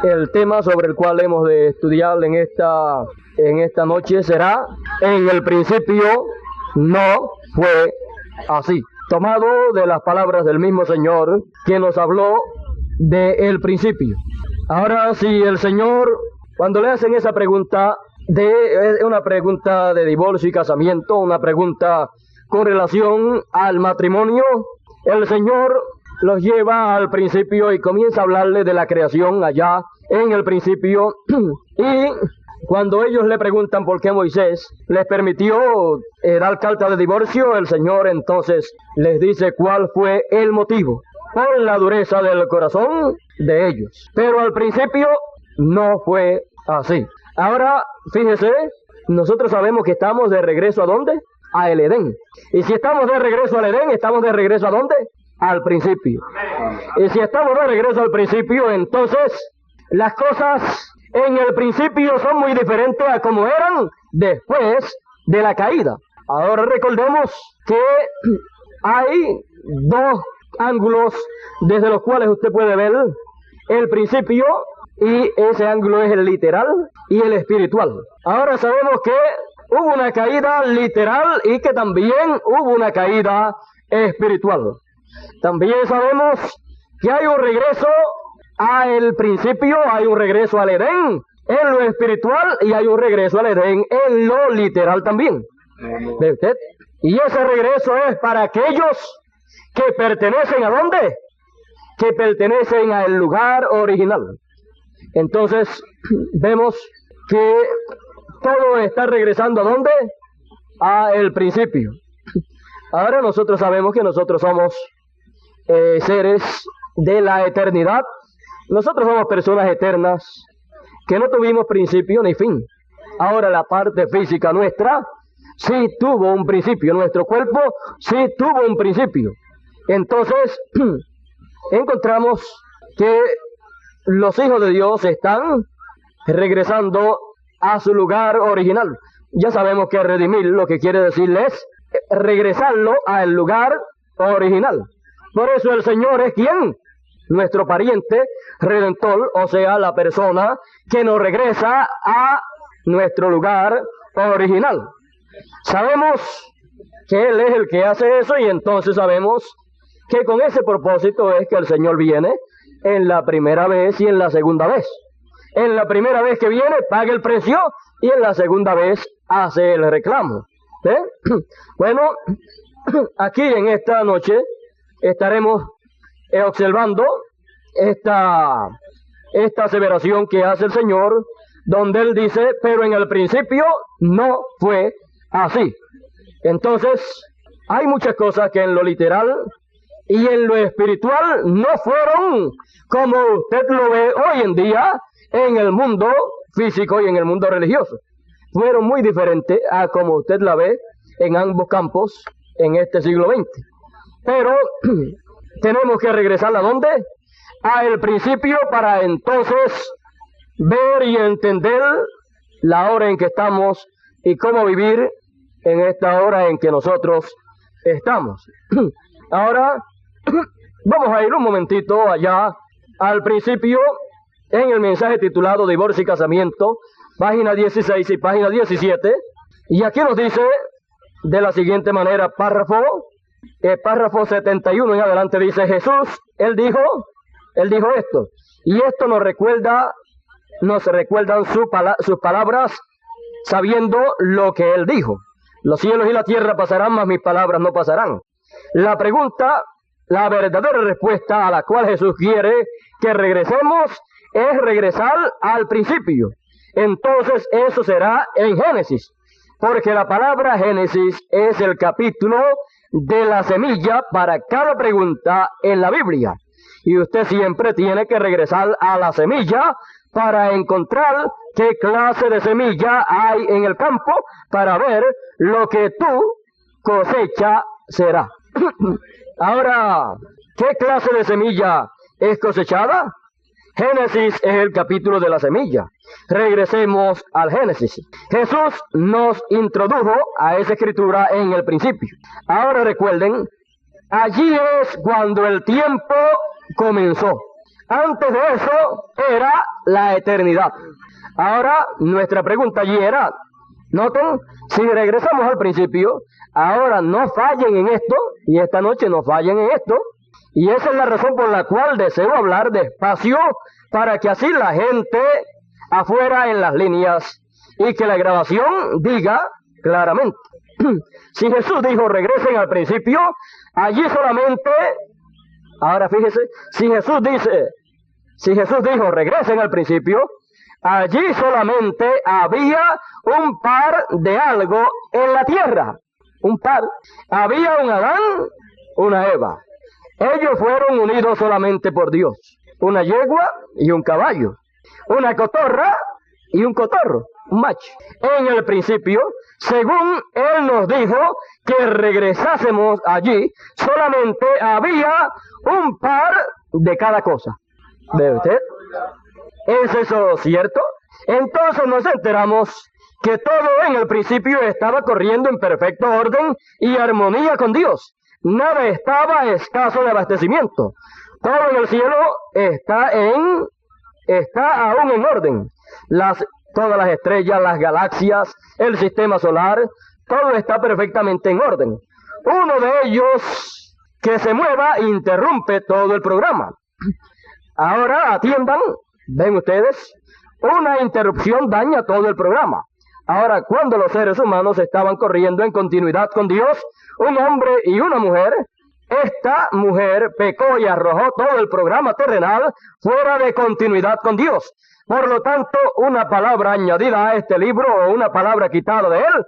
El tema sobre el cual hemos de estudiar en esta noche será: en el principio no fue así. Tomado de las palabras del mismo Señor que nos habló del principio. Ahora, si el Señor, cuando le hacen esa pregunta, una pregunta de divorcio y casamiento, una pregunta con relación al matrimonio, el Señor los lleva al principio y comienza a hablarle de la creación allá en el principio. Y cuando ellos le preguntan por qué Moisés les permitió dar carta de divorcio, el Señor entonces les dice cuál fue el motivo: por la dureza del corazón de ellos. Pero al principio no fue así. Ahora, fíjese, nosotros sabemos que estamos de regreso ¿a dónde? A el Edén. Y si estamos de regreso al Edén, ¿estamos de regreso a dónde? Al principio. Y si estamos de regreso al principio, entonces las cosas en el principio son muy diferentes a como eran después de la caída. Ahora recordemos que hay dos ángulos desde los cuales usted puede ver el principio, y ese ángulo es el literal y el espiritual. Ahora sabemos que hubo una caída literal y que también hubo una caída espiritual. También sabemos que hay un regreso al principio, hay un regreso al Edén en lo espiritual y hay un regreso al Edén en lo literal también. ¿Ve usted? Y ese regreso es para aquellos que pertenecen ¿a dónde? Que pertenecen al lugar original. Entonces vemos que todo está regresando ¿a dónde? A el principio. Ahora nosotros sabemos que nosotros somos seres de la eternidad. Nosotros somos personas eternas que no tuvimos principio ni fin. Ahora la parte física nuestra sí tuvo un principio, nuestro cuerpo sí tuvo un principio. Entonces encontramos que los hijos de Dios están regresando a su lugar original. Ya sabemos que redimir lo que quiere decirles regresarlo al lugar original. Por eso el Señor es ¿quién? Nuestro pariente redentor, o sea, la persona que nos regresa a nuestro lugar original. Sabemos que Él es el que hace eso, y entonces sabemos que con ese propósito es que el Señor viene en la primera vez y en la segunda vez. En la primera vez que viene paga el precio, y en la segunda vez hace el reclamo. Bueno, aquí en esta noche estaremos observando esta aseveración que hace el Señor, donde Él dice: pero en el principio no fue así. Entonces, hay muchas cosas que en lo literal y en lo espiritual no fueron como usted lo ve hoy en día en el mundo físico y en el mundo religioso. Fueron muy diferentes a como usted la ve en ambos campos en este siglo XX. Pero tenemos que regresar ¿a dónde? A el principio, para entonces ver y entender la hora en que estamos y cómo vivir en esta hora en que nosotros estamos. Ahora vamos a ir un momentito allá al principio en el mensaje titulado Divorcio y Casamiento, página 16 y página 17, y aquí nos dice de la siguiente manera, párrafo 71 en adelante, dice: Jesús, Él dijo esto, y esto nos recuerdan sus palabras, sabiendo lo que Él dijo: los cielos y la tierra pasarán, mas mis palabras no pasarán. La pregunta, la verdadera respuesta a la cual Jesús quiere que regresemos es regresar al principio. Entonces eso será en Génesis, porque la palabra Génesis es el capítulo de la semilla para cada pregunta en la Biblia. Y usted siempre tiene que regresar a la semilla para encontrar qué clase de semilla hay en el campo, para ver lo que tu cosecha será. Ahora, ¿qué clase de semilla es cosechada? Génesis es el capítulo de la semilla. Regresemos al Génesis. Jesús nos introdujo a esa escritura en el principio. Ahora recuerden, allí es cuando el tiempo comenzó. Antes de eso era la eternidad. Ahora, nuestra pregunta allí era, noten, si regresamos al principio, ahora no fallen en esto, y esta noche no fallen en esto, y esa es la razón por la cual deseo hablar despacio, para que así la gente afuera en las líneas, y que la grabación diga claramente. Si Jesús dijo regresen al principio, allí solamente, ahora fíjese, si Jesús dijo regresen al principio, allí solamente había un par de algo en la tierra. Un par. Había un Adán, una Eva. Ellos fueron unidos solamente por Dios. Una yegua y un caballo. Una cotorra y un cotorro, un macho. En el principio, según Él nos dijo que regresásemos allí, solamente había un par de cada cosa. ¿Ve usted? ¿Es eso cierto? Entonces nos enteramos que todo en el principio estaba corriendo en perfecto orden y armonía con Dios. Nada estaba escaso de abastecimiento. Todo en el cielo está aún en orden. Todas las estrellas, las galaxias, el sistema solar, todo está perfectamente en orden. Uno de ellos que se mueva interrumpe todo el programa. Ahora atiendan, ven ustedes, una interrupción daña todo el programa. Ahora, cuando los seres humanos estaban corriendo en continuidad con Dios, un hombre y una mujer, esta mujer pecó y arrojó todo el programa terrenal fuera de continuidad con Dios. Por lo tanto, una palabra añadida a este libro o una palabra quitada de él,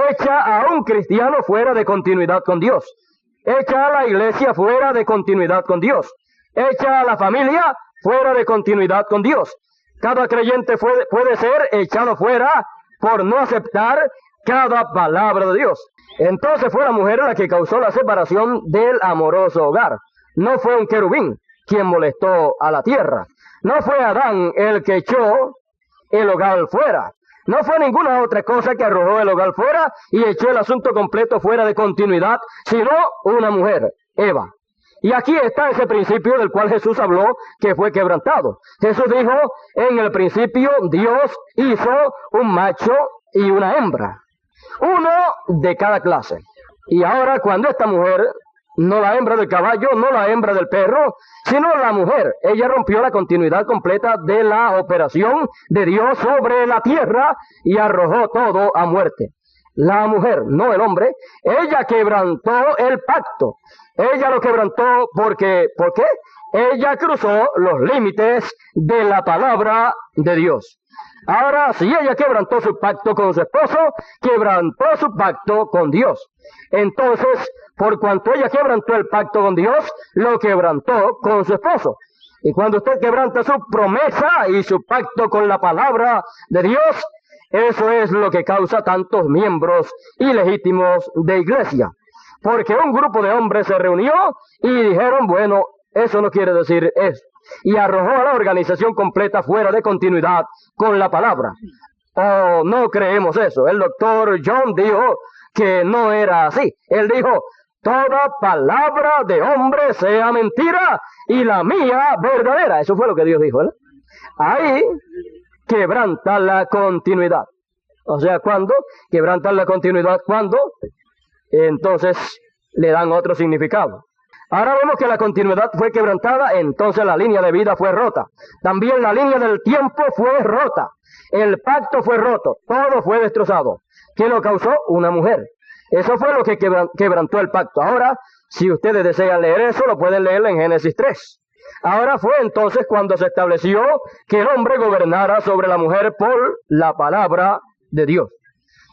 echa a un cristiano fuera de continuidad con Dios. Echa a la iglesia fuera de continuidad con Dios. Echa a la familia fuera de continuidad con Dios. Cada creyente puede ser echado fuera por no aceptar cada palabra de Dios. Entonces fue la mujer la que causó la separación del amoroso hogar. No fue un querubín quien molestó a la tierra. No fue Adán el que echó el hogar fuera. No fue ninguna otra cosa que arrojó el hogar fuera y echó el asunto completo fuera de continuidad, sino una mujer, Eva. Y aquí está ese principio del cual Jesús habló, que fue quebrantado. Jesús dijo, en el principio Dios hizo un macho y una hembra, uno de cada clase. Y ahora cuando esta mujer, no la hembra del caballo, no la hembra del perro, sino la mujer, ella rompió la continuidad completa de la operación de Dios sobre la tierra y arrojó todo a muerte. La mujer, no el hombre, ella quebrantó el pacto. Ella lo quebrantó porque, ¿por qué? Ella cruzó los límites de la palabra de Dios. Ahora, si ella quebrantó su pacto con su esposo, quebrantó su pacto con Dios. Entonces, por cuanto ella quebrantó el pacto con Dios, lo quebrantó con su esposo. Y cuando usted quebranta su promesa y su pacto con la palabra de Dios, eso es lo que causa tantos miembros ilegítimos de iglesia. Porque un grupo de hombres se reunió y dijeron, bueno, eso no quiere decir eso. Y arrojó a la organización completa fuera de continuidad con la palabra. Oh, no creemos eso. El doctor John dijo que no era así. Él dijo, toda palabra de hombre sea mentira y la mía verdadera. Eso fue lo que Dios dijo, ¿verdad? Ahí quebranta la continuidad. O sea, ¿cuándo? Quebrantan la continuidad, ¿cuándo? Entonces le dan otro significado. Ahora vemos que la continuidad fue quebrantada, entonces la línea de vida fue rota. También la línea del tiempo fue rota. El pacto fue roto, todo fue destrozado. ¿Qué lo causó? Una mujer. Eso fue lo que quebrantó el pacto. Ahora, si ustedes desean leer eso, lo pueden leer en Génesis 3. Ahora fue entonces cuando se estableció que el hombre gobernara sobre la mujer por la palabra de Dios.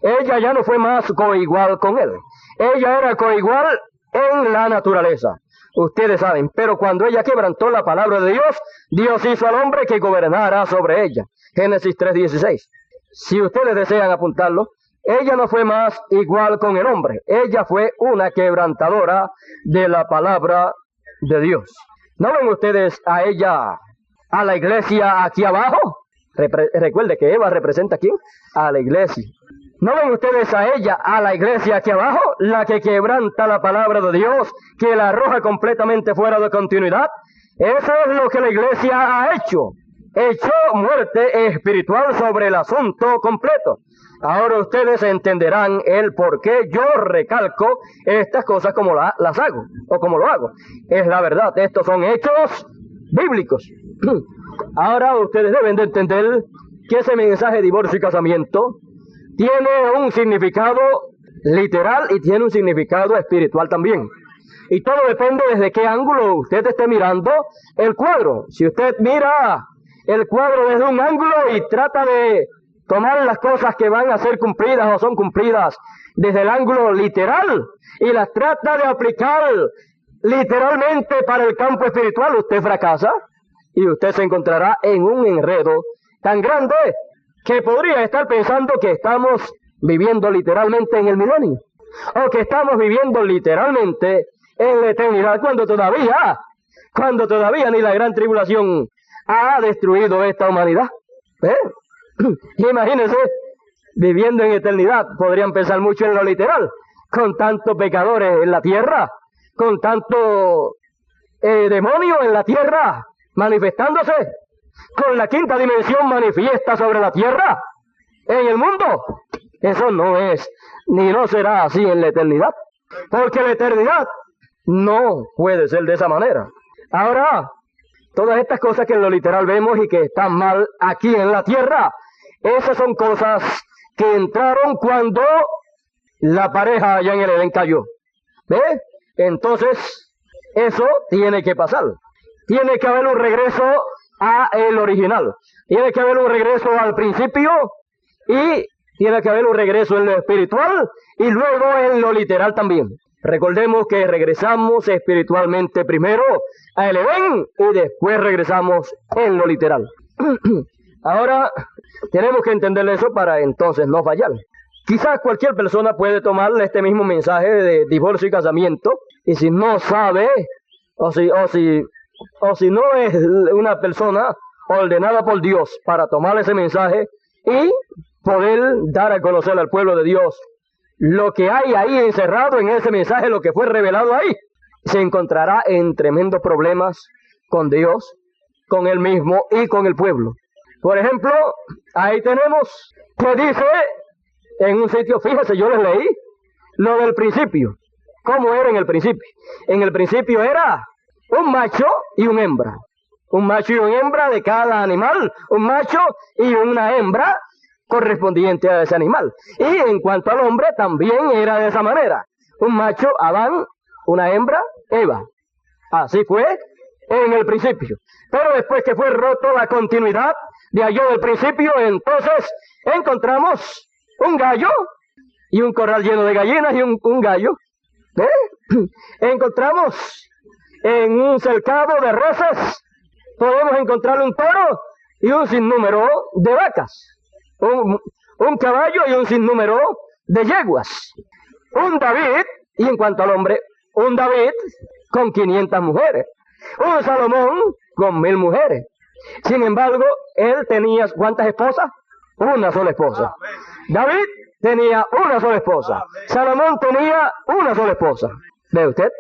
Ella ya no fue más coigual con él. Ella era coigual en la naturaleza. Ustedes saben, pero cuando ella quebrantó la palabra de Dios, Dios hizo al hombre que gobernara sobre ella. Génesis 3:16. Si ustedes desean apuntarlo, ella no fue más igual con el hombre. Ella fue una quebrantadora de la palabra de Dios. ¿No ven ustedes a ella, a la iglesia aquí abajo? Recuerde que Eva representa ¿a quién? A la iglesia. ¿No ven ustedes a ella, a la iglesia aquí abajo? La que quebranta la palabra de Dios, que la arroja completamente fuera de continuidad. Eso es lo que la iglesia ha hecho. echó muerte espiritual sobre el asunto completo. Ahora ustedes entenderán el por qué yo recalco estas cosas como las hago, o como lo hago. Es la verdad, estos son hechos bíblicos. Ahora ustedes deben de entender que ese mensaje de divorcio y casamiento tiene un significado literal y tiene un significado espiritual también. Y todo depende desde qué ángulo usted esté mirando el cuadro. Si usted mira el cuadro desde un ángulo y trata de tomar las cosas que van a ser cumplidas o son cumplidas desde el ángulo literal y las trata de aplicar literalmente para el campo espiritual, usted fracasa y usted se encontrará en un enredo tan grande que podría estar pensando que estamos viviendo literalmente en el milenio o que estamos viviendo literalmente en la eternidad cuando todavía ni la gran tribulación ha destruido esta humanidad. Imagínense, viviendo en eternidad, podrían pensar mucho en lo literal, con tantos pecadores en la tierra, con tanto demonio en la tierra, manifestándose, con la quinta dimensión manifiesta sobre la tierra, en el mundo. Eso no es, ni no será así en la eternidad, porque la eternidad no puede ser de esa manera. Ahora, todas estas cosas que en lo literal vemos y que están mal aquí en la tierra, esas son cosas que entraron cuando la pareja allá en el Edén cayó. ¿Ve? Entonces, eso tiene que pasar. Tiene que haber un regreso a el original. Tiene que haber un regreso al principio y tiene que haber un regreso en lo espiritual y luego en lo literal también. Recordemos que regresamos espiritualmente primero al Edén y después regresamos en lo literal. Ahora, tenemos que entender eso para entonces no fallar. Quizás cualquier persona puede tomar este mismo mensaje de divorcio y casamiento y si no sabe o si no es una persona ordenada por Dios para tomar ese mensaje y poder dar a conocer al pueblo de Dios lo que hay ahí encerrado en ese mensaje, lo que fue revelado ahí, se encontrará en tremendos problemas con Dios, con Él mismo y con el pueblo. Por ejemplo, ahí tenemos que dice en un sitio, fíjese, yo les leí lo del principio. ¿Cómo era en el principio? En el principio era un macho y una hembra. Un macho y una hembra de cada animal, un macho y una hembra correspondiente a ese animal. Y en cuanto al hombre, también era de esa manera. Un macho, Adán, una hembra, Eva. Así fue en el principio. Pero después que fue roto la continuidad de allá del principio, entonces encontramos un gallo y un corral lleno de gallinas y un gallo. Encontramos en un cercado de reses, podemos encontrar un toro y un sinnúmero de vacas. Un caballo y un sinnúmero de yeguas. Un David, y en cuanto al hombre, un David con 500 mujeres. Un Salomón con 1000 mujeres. Sin embargo, él tenía, ¿cuántas esposas? Una sola esposa. David tenía una sola esposa. Salomón tenía una sola esposa. ¿Ve usted?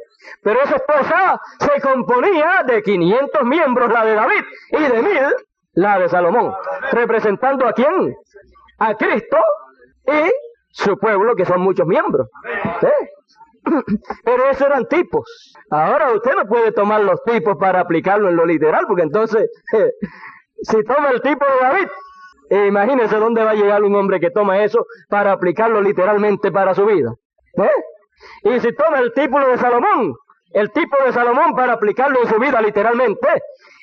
Pero esa esposa se componía de 500 miembros, la de David, y de 1000, la de Salomón. ¿Representando a quién? A Cristo y su pueblo, que son muchos miembros. Pero esos eran tipos. Ahora usted no puede tomar los tipos para aplicarlo en lo literal, porque entonces, si toma el tipo de David, imagínese dónde va a llegar un hombre que toma eso para aplicarlo literalmente para su vida. Y si toma el tipo de Salomón, para aplicarlo en su vida literalmente,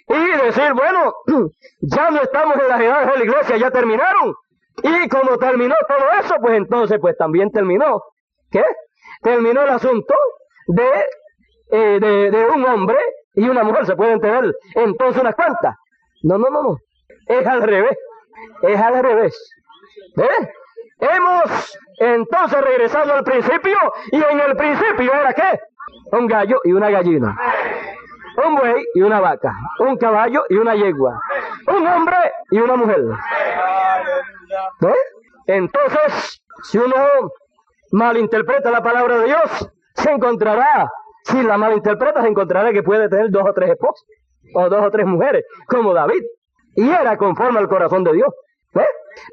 y decir, bueno, ya no estamos en las edades de la iglesia, ya terminaron. Y como terminó todo eso, pues entonces pues también terminó. ¿Qué? Terminó el asunto de un hombre y una mujer, se pueden tener entonces unas cuantas. No. Es al revés. Hemos entonces regresado al principio, y en el principio era ¿qué? Un gallo y una gallina. Un buey y una vaca, un caballo y una yegua, un hombre y una mujer. Entonces, si uno malinterpreta la palabra de Dios, se encontrará, si la malinterpreta, se encontrará que puede tener 2 o 3 esposas, o 2 o 3 mujeres, como David. y era conforme al corazón de Dios. ¿Eh?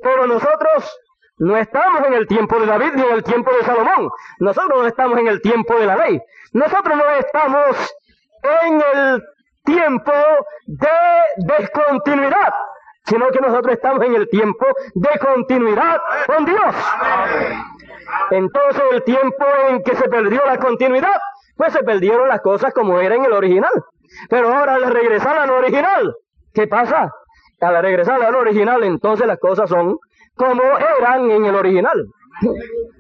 Pero nosotros no estamos en el tiempo de David ni en el tiempo de Salomón. Nosotros no estamos en el tiempo de la ley. Nosotros no estamos en el tiempo de descontinuidad, sino que nosotros estamos en el tiempo de continuidad con Dios. Entonces el tiempo en que se perdió la continuidad, pues se perdieron las cosas como eran en el original. Pero ahora al regresar al original, ¿qué pasa? Al regresar al original, entonces las cosas son como eran en el original.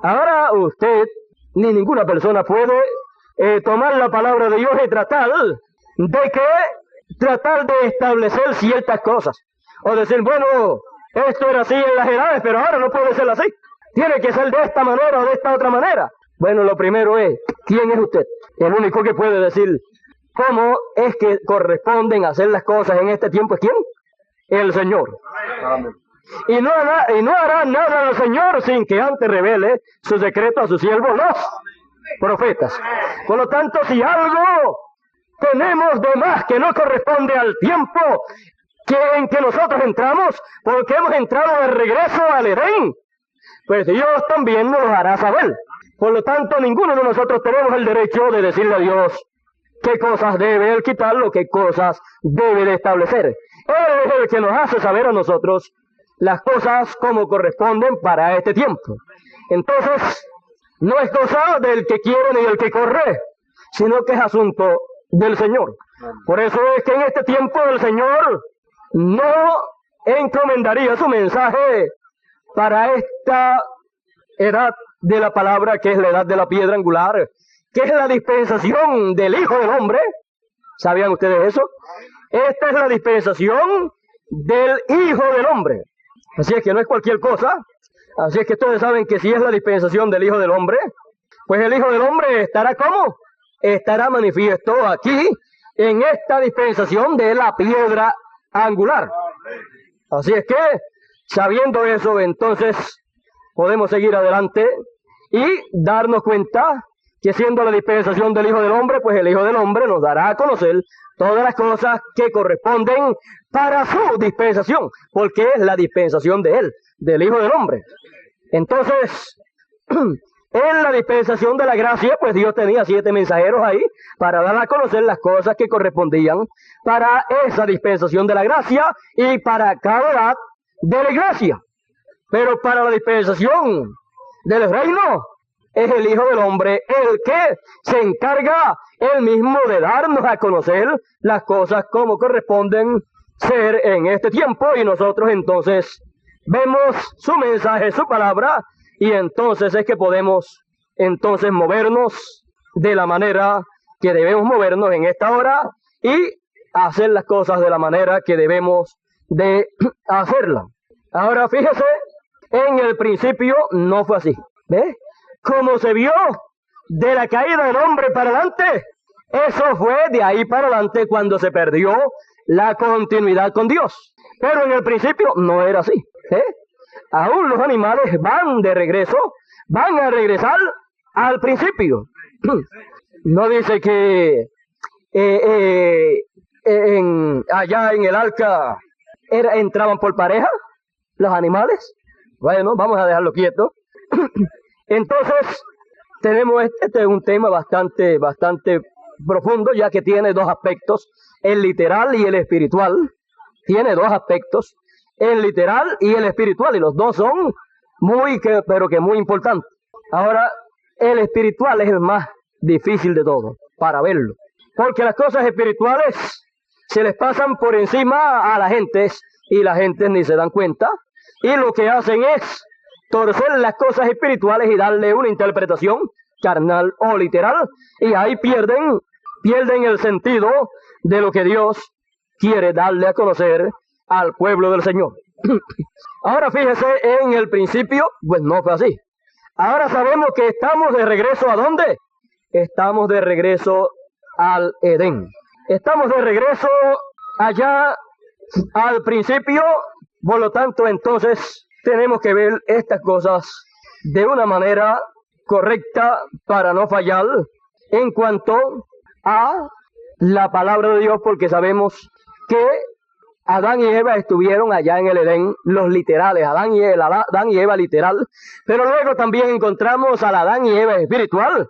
Ahora usted, ni ninguna persona puede tomar la palabra de Dios y tratar de establecer ciertas cosas. O decir, bueno, esto era así en las edades, pero ahora no puede ser así. Tiene que ser de esta manera o de esta otra manera. Bueno, lo primero es, ¿quién es usted? El único que puede decir cómo es que corresponden hacer las cosas en este tiempo es ¿quién? El Señor. Amén. Y no hará nada el Señor sin que antes revele su secreto a sus siervos, los profetas. Por lo tanto, si algo tenemos de más que no corresponde al tiempo en que nosotros entramos, porque hemos entrado de regreso al Edén, pues Dios también nos lo hará saber. Por lo tanto, ninguno de nosotros tenemos el derecho de decirle a Dios qué cosas debe Él quitar o qué cosas debe de establecer. Él es el que nos hace saber a nosotros las cosas como corresponden para este tiempo. Entonces, no es cosa del que quiere ni del que corre, sino que es asunto del Señor. Por eso es que en este tiempo el Señor no encomendaría su mensaje para esta edad de la palabra, que es la edad de la piedra angular, que es la dispensación del Hijo del Hombre. ¿Sabían ustedes eso? Esta es la dispensación del Hijo del Hombre. Así es que no es cualquier cosa. Así es que ustedes saben que si es la dispensación del Hijo del Hombre, pues el Hijo del Hombre estará ¿cómo? Estará manifiesto aquí en esta dispensación de la piedra angular. Así es que, sabiendo eso, entonces podemos seguir adelante y darnos cuenta que siendo la dispensación del Hijo del Hombre, pues el Hijo del Hombre nos dará a conocer todas las cosas que corresponden para su dispensación, porque es la dispensación de Él, del Hijo del Hombre. Entonces, en la dispensación de la gracia, pues Dios tenía 7 mensajeros ahí para dar a conocer las cosas que correspondían para esa dispensación de la gracia y para cada edad de la iglesia. Pero para la dispensación del reino, es el Hijo del Hombre el que se encarga él mismo de darnos a conocer las cosas como corresponden ser en este tiempo, y nosotros entonces vemos su mensaje, su palabra, y entonces es que podemos entonces movernos de la manera que debemos movernos en esta hora y hacer las cosas de la manera que debemos de hacerlas. Ahora fíjese, en el principio no fue así. ¿Ve? Como se vio de la caída del hombre para adelante, eso fue de ahí para adelante cuando se perdió la continuidad con Dios. Pero en el principio no era así. ¿Eh? Aún los animales van de regreso, van a regresar al principio. No dice que allá en el arca entraban por pareja los animales. Bueno, vamos a dejarlo quieto. Entonces, tenemos este es un tema bastante profundo, ya que tiene 2 aspectos, el literal y el espiritual. Tiene 2 aspectos, el literal y el espiritual, y los 2 son muy importantes. Ahora, el espiritual es el más difícil de todo, para verlo. Porque las cosas espirituales se les pasan por encima a la gente, y la gente ni se dan cuenta, y lo que hacen es torcer las cosas espirituales y darle una interpretación carnal o literal, y ahí pierden el sentido de lo que Dios quiere darle a conocer al pueblo del Señor. Ahora fíjese, en el principio, pues no fue así. Ahora sabemos que estamos de regreso ¿a dónde? Estamos de regreso al Edén. Estamos de regreso allá al principio, por lo tanto entonces tenemos que ver estas cosas de una manera correcta para no fallar en cuanto a la palabra de Dios, porque sabemos que Adán y Eva estuvieron allá en el Edén, los literales, Adán y Eva literal, pero luego también encontramos al Adán y Eva espiritual,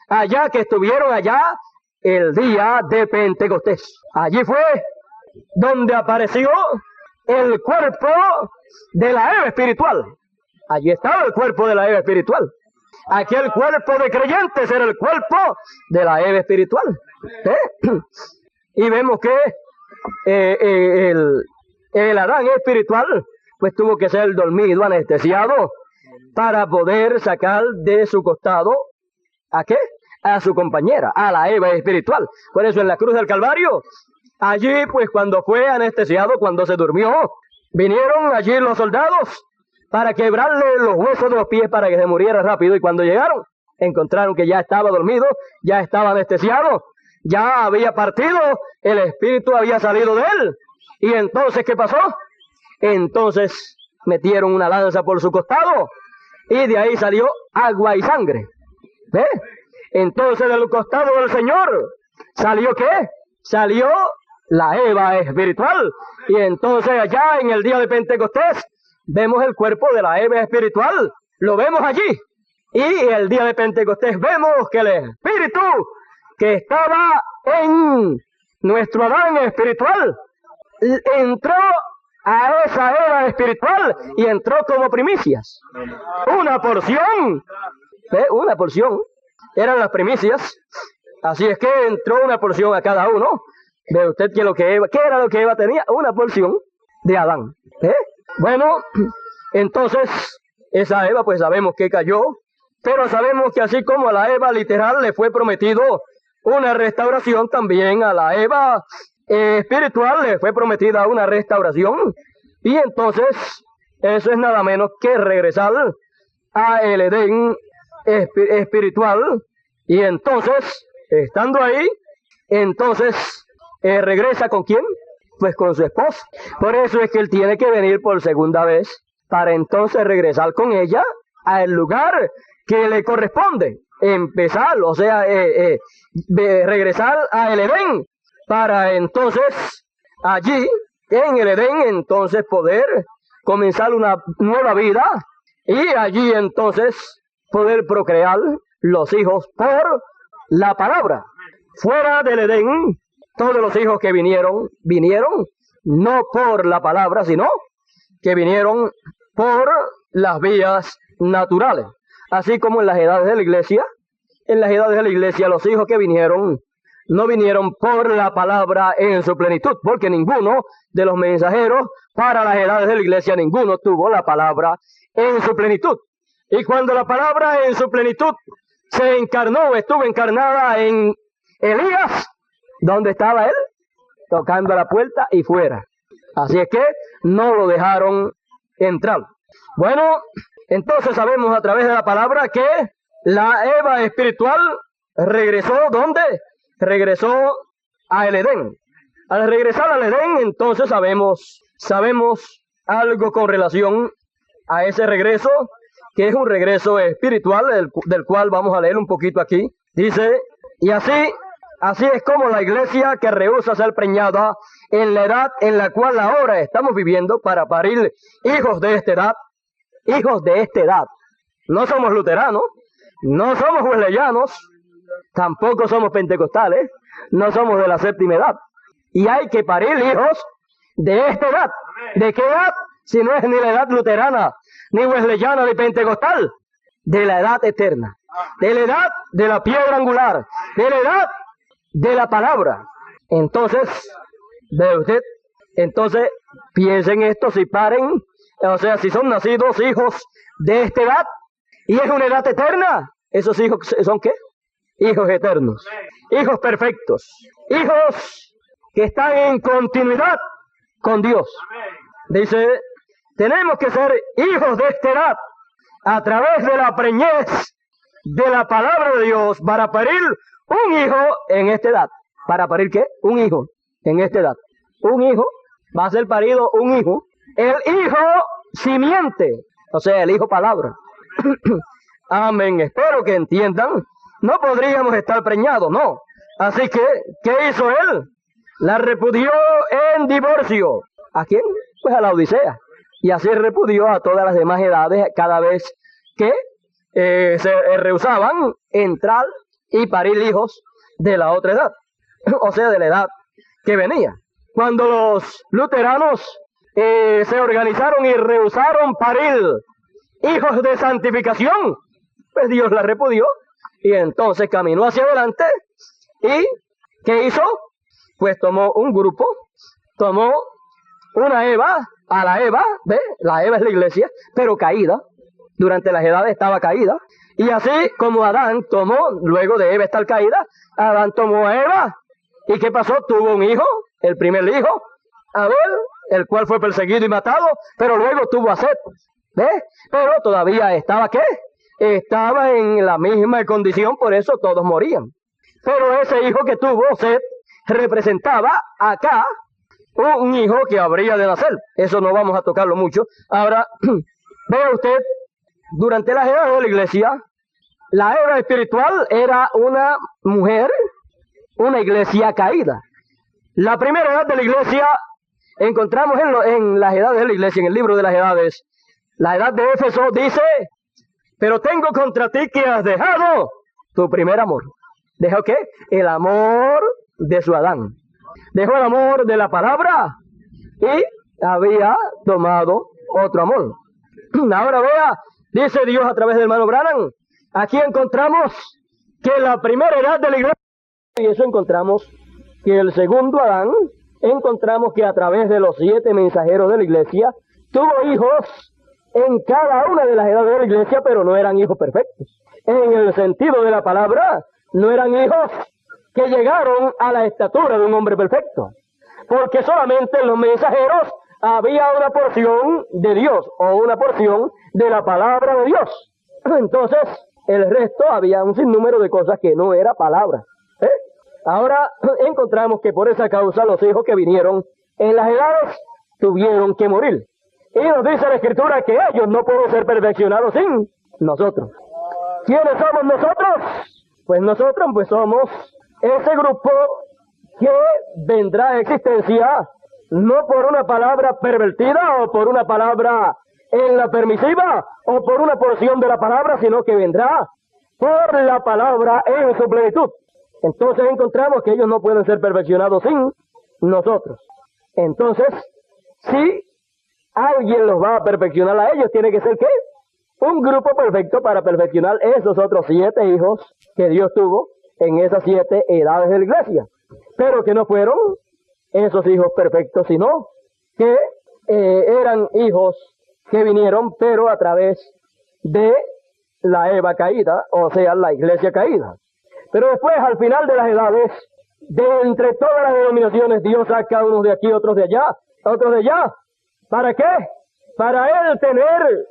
allá que estuvieron allá el día de Pentecostés. Allí fue donde apareció el cuerpo de la Eva espiritual. Allí estaba el cuerpo de la Eva espiritual. Aquel cuerpo de creyentes era el cuerpo de la Eva espiritual. Y vemos que el Adán espiritual pues tuvo que ser dormido, anestesiado, para poder sacar de su costado ¿a qué? A su compañera, a la Eva espiritual. Por eso en la cruz del Calvario, allí pues cuando fue anestesiado, cuando se durmió, vinieron allí los soldados para quebrarle los huesos de los pies para que se muriera rápido, y cuando llegaron encontraron que ya estaba dormido, ya estaba anestesiado, ya había partido, el espíritu había salido de él. Y entonces, ¿qué pasó? Entonces metieron una lanza por su costado y de ahí salió agua y sangre. ¿Ve? Entonces del costado del Señor ¿salió qué? Salió la Eva espiritual. Y entonces allá en el día de Pentecostés vemos el cuerpo de la Eva espiritual. Lo vemos allí. Y el día de Pentecostés vemos que el espíritu que estaba en nuestro Adán espiritual entró a esa Eva espiritual y entró como primicias. Una porción. ¿Ve? Una porción. Eran las primicias. Así es que entró una porción a cada uno. ¿Ve usted que qué era lo que Eva tenía? Una porción de Adán. Bueno, entonces esa Eva pues sabemos que cayó, pero sabemos que así como a la Eva literal le fue prometido una restauración, también a la Eva espiritual le fue prometida una restauración. Y entonces eso es nada menos que regresar a el Edén espiritual. Y entonces, estando ahí, entonces regresa ¿con quién? Pues con su esposa. Por eso es que él tiene que venir por segunda vez, para entonces regresar con ella al lugar que le corresponde. Empezar, o sea, regresar a el Edén, para entonces allí, en el Edén, entonces poder comenzar una nueva vida, y allí entonces poder procrear los hijos por la palabra. Fuera del Edén, todos los hijos que vinieron no por la palabra, sino que vinieron por las vías naturales. Así como en las edades de la iglesia, los hijos que vinieron no vinieron por la palabra en su plenitud, porque ninguno de los mensajeros para las edades de la iglesia, ninguno tuvo la palabra en su plenitud. Y cuando la palabra en su plenitud se encarnó, estuvo encarnada en Elías, ¿dónde estaba él? Tocando a la puerta y fuera. Así es que no lo dejaron entrar. Bueno, entonces sabemos a través de la palabra que la Eva espiritual regresó, ¿dónde? Regresó a el Edén. Al regresar al Edén, entonces sabemos algo con relación a ese regreso, que es un regreso espiritual, del cual vamos a leer un poquito aquí. Dice, y así es como la iglesia que rehúsa ser preñada en la edad en la cual ahora estamos viviendo para parir hijos de esta edad. No somos luteranos, no somos wesleyanos, tampoco somos pentecostales, no somos de la séptima edad. Y hay que parir hijos de esta edad. ¿De qué edad? Si no es ni la edad luterana, ni wesleyana, ni pentecostal. De la edad eterna. De la edad de la piedra angular. De la edad de la palabra. Entonces, ¿ve usted? Entonces, piensen esto, si paren, o sea, si son nacidos hijos de esta edad, y es una edad eterna, esos hijos ¿son qué? Hijos eternos, hijos perfectos, hijos que están en continuidad con Dios. Dice, tenemos que ser hijos de esta edad a través de la preñez de la palabra de Dios para parir un hijo en esta edad. ¿Para parir qué? Un hijo en esta edad. Un hijo, va a ser parido un hijo. El hijo simiente, o sea, el hijo palabra. Amén. Espero que entiendan. No podríamos estar preñados, no. Así que, ¿qué hizo él? La repudió en divorcio. ¿A quién? Pues a la Odisea. Y así repudió a todas las demás edades cada vez que se rehusaban entrar y parir hijos de la otra edad, o sea, de la edad que venía. Cuando los luteranos se organizaron y rehusaron parir hijos de santificación, pues Dios la repudió y entonces caminó hacia adelante y ¿qué hizo? Pues tomó un grupo, tomó una Eva, a la Eva, ¿ve? La Eva es la iglesia, pero caída, durante las edades estaba caída, y así como Adán tomó, luego de Eva estar caída, Adán tomó a Eva, ¿y qué pasó? Tuvo un hijo, el primer hijo, Abel, el cual fue perseguido y matado, pero luego tuvo a Set, ¿ves? Pero todavía estaba, ¿qué? Estaba en la misma condición, por eso todos morían. Pero ese hijo que tuvo, Set, representaba acá un hijo que habría de nacer. Eso no vamos a tocarlo mucho. Ahora, vea usted, durante las edades de la iglesia, la era espiritual era una mujer, una iglesia caída. La primera edad de la iglesia, encontramos en las edades de la iglesia, en el libro de las edades, la edad de Éfeso dice, pero tengo contra ti que has dejado tu primer amor. ¿Dejó qué? El amor de su Adán. Dejó el amor de la palabra y había tomado otro amor. Ahora vea, dice Dios a través del hermano Branham, aquí encontramos que la primera edad de la iglesia, y eso encontramos que el segundo Adán, encontramos que a través de los 7 mensajeros de la iglesia, tuvo hijos en cada una de las edades de la iglesia, pero no eran hijos perfectos. En el sentido de la palabra, no eran hijos que llegaron a la estatura de un hombre perfecto, porque solamente en los mensajeros había una porción de Dios, o una porción de la palabra de Dios. Entonces, el resto había un sinnúmero de cosas que no era palabra. Ahora encontramos que por esa causa los hijos que vinieron en las edades tuvieron que morir. Y nos dice la Escritura que ellos no pueden ser perfeccionados sin nosotros. ¿Quiénes somos nosotros? Pues nosotros pues somos ese grupo que vendrá a existencia no por una palabra pervertida o por una palabra en la permisiva o por una porción de la palabra, sino que vendrá por la palabra en su plenitud. Entonces encontramos que ellos no pueden ser perfeccionados sin nosotros. Entonces, si alguien los va a perfeccionar a ellos, tiene que ser ¿qué? Un grupo perfecto para perfeccionar esos otros 7 hijos que Dios tuvo en esas 7 edades de la iglesia. Pero que no fueron esos hijos perfectos, sino que eran hijos que vinieron, pero a través de la Eva caída, o sea, la iglesia caída. Pero después, al final de las edades, de entre todas las denominaciones, Dios saca unos de aquí, otros de allá, otros de allá. ¿Para qué? Para él tener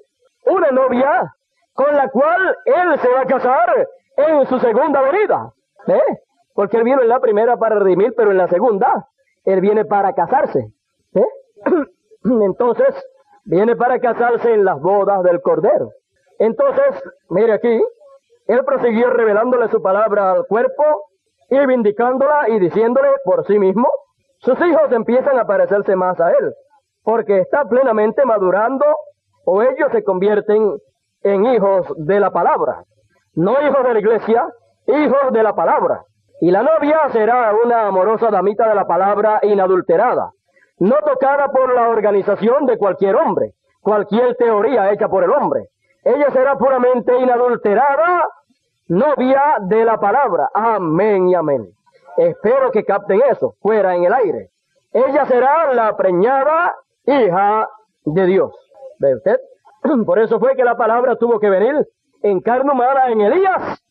una novia con la cual él se va a casar en su segunda venida. ¿Eh? Porque él vino en la primera para redimir, pero en la segunda, él viene para casarse. ¿Eh? Entonces, viene para casarse en las bodas del Cordero. Entonces, mire aquí, él prosiguió revelándole su palabra al cuerpo y vindicándola y diciéndole por sí mismo, sus hijos empiezan a parecerse más a él, porque está plenamente madurando o ellos se convierten en hijos de la palabra, no hijos de la iglesia, hijos de la palabra. Y la novia será una amorosa damita de la palabra inadulterada, no tocada por la organización de cualquier hombre, cualquier teoría hecha por el hombre. Ella será puramente inadulterada, novia de la palabra. Amén y amén. Espero que capten eso, fuera en el aire. Ella será la preñada hija de Dios. ¿Ve usted? Por eso fue que la palabra tuvo que venir en carne humana en Elías,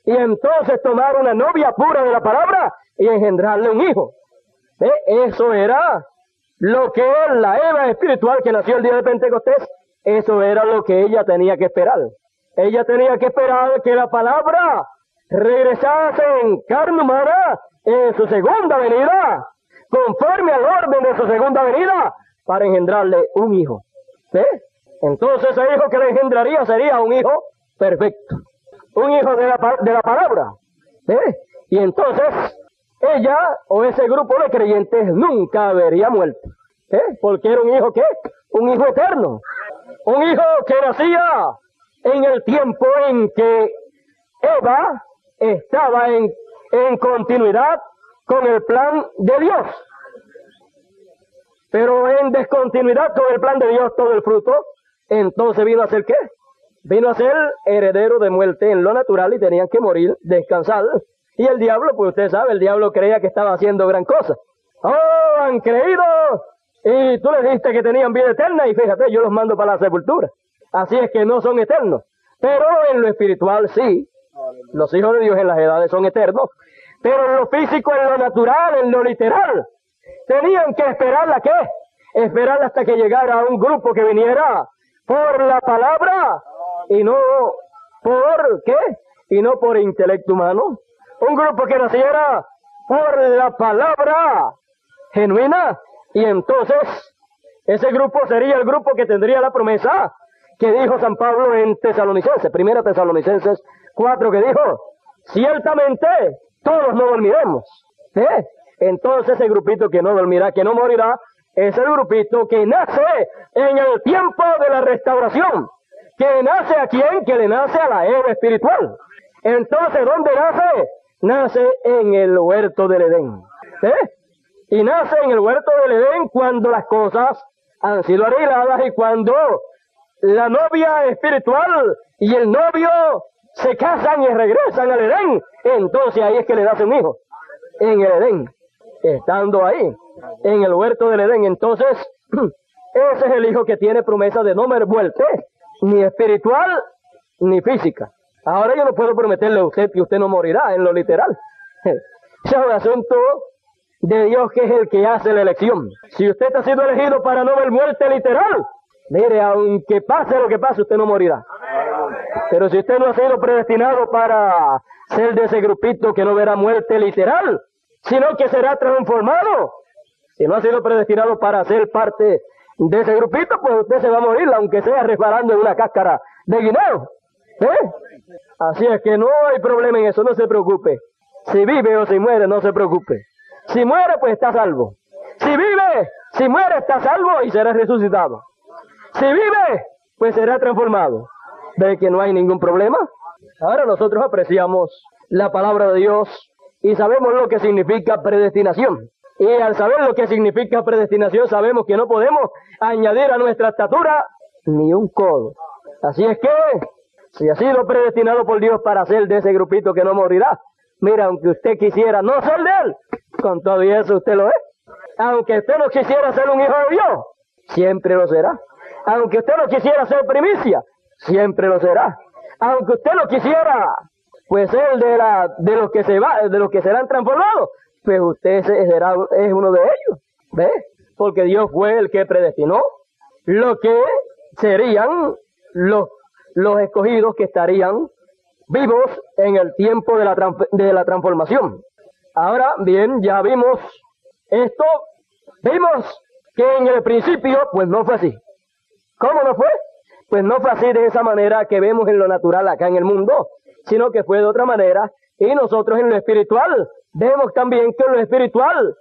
y entonces tomar una novia pura de la palabra y engendrarle un hijo. ¿Ve? Eso era lo que la Eva espiritual que nació el día de Pentecostés, eso era lo que ella tenía que esperar. Ella tenía que esperar que la palabra regresase en carne humana en su segunda venida, conforme al orden de su segunda venida, para engendrarle un hijo. ¿Sí? Entonces el hijo que le engendraría sería un hijo perfecto, un hijo de la palabra. ¿Sí? Y entonces ella o ese grupo de creyentes nunca habría muerto. Porque era un hijo, ¿qué? Un hijo eterno. Un hijo que nacía en el tiempo en que Eva estaba en continuidad con el plan de Dios. Pero en descontinuidad con el plan de Dios todo el fruto, entonces vino a ser ¿qué? Vino a ser heredero de muerte en lo natural y tenían que morir, descansar. Y el diablo, pues usted sabe, el diablo creía que estaba haciendo gran cosa. ¡Oh, han creído! Y tú les dijiste que tenían vida eterna y fíjate, yo los mando para la sepultura. Así es que no son eternos. Pero en lo espiritual sí. Los hijos de Dios en las edades son eternos. Pero en lo físico, en lo natural, en lo literal, tenían que esperar ¿a qué? Esperar hasta que llegara un grupo que viniera por la palabra y no por ¿qué? Y no por intelecto humano. Un grupo que naciera por la palabra genuina y entonces ese grupo sería el grupo que tendría la promesa que dijo San Pablo en Tesalonicenses, 1 Tesalonicenses 4, que dijo, ciertamente todos no dormiremos. Entonces ese grupito que no dormirá, que no morirá, es el grupito que nace en el tiempo de la restauración. ¿Que nace a quién? Que le nace a la Eva espiritual. Entonces, ¿dónde nace? Nace en el huerto del Edén. Y nace en el huerto del Edén cuando las cosas han sido arregladas y cuando la novia espiritual y el novio se casan y regresan al Edén. Entonces ahí es que le nace un hijo. En el Edén. Estando ahí, en el huerto del Edén. Entonces, ese es el hijo que tiene promesa de no muerte, ni espiritual, ni física. Ahora yo no puedo prometerle a usted que usted no morirá en lo literal. Es un asunto de Dios que es el que hace la elección. Si usted ha sido elegido para no ver muerte literal, mire, aunque pase lo que pase, usted no morirá. Pero si usted no ha sido predestinado para ser de ese grupito que no verá muerte literal, sino que será transformado, si no ha sido predestinado para ser parte de ese grupito, pues usted se va a morir, aunque sea resbalando en una cáscara de guineo. Así es que no hay problema en eso, no se preocupe. Si vive o si muere, no se preocupe. Si muere, pues está salvo. Si vive, si muere, está salvo y será resucitado. Si vive, pues será transformado. ¿Ve que no hay ningún problema? Ahora nosotros apreciamos la palabra de Dios y sabemos lo que significa predestinación. Y al saber lo que significa predestinación, sabemos que no podemos añadir a nuestra estatura ni un codo. Así es que, si ha sido predestinado por Dios para ser de ese grupito que no morirá, mira, aunque usted quisiera no ser de él, con todo eso usted lo es. Aunque usted no quisiera ser un hijo de Dios, siempre lo será. Aunque usted no quisiera ser primicia, siempre lo será. Aunque usted no quisiera pues ser de los que de los que serán transformados, pues usted es uno de ellos. ¿Ve? Porque Dios fue el que predestinó lo que serían los escogidos que estarían vivos en el tiempo de la transformación. Ahora bien, ya vimos esto, vimos que en el principio pues no fue así. ¿Cómo no fue? Pues no fue así de esa manera que vemos en lo natural acá en el mundo, sino que fue de otra manera. Y nosotros en lo espiritual vemos también que en lo espiritual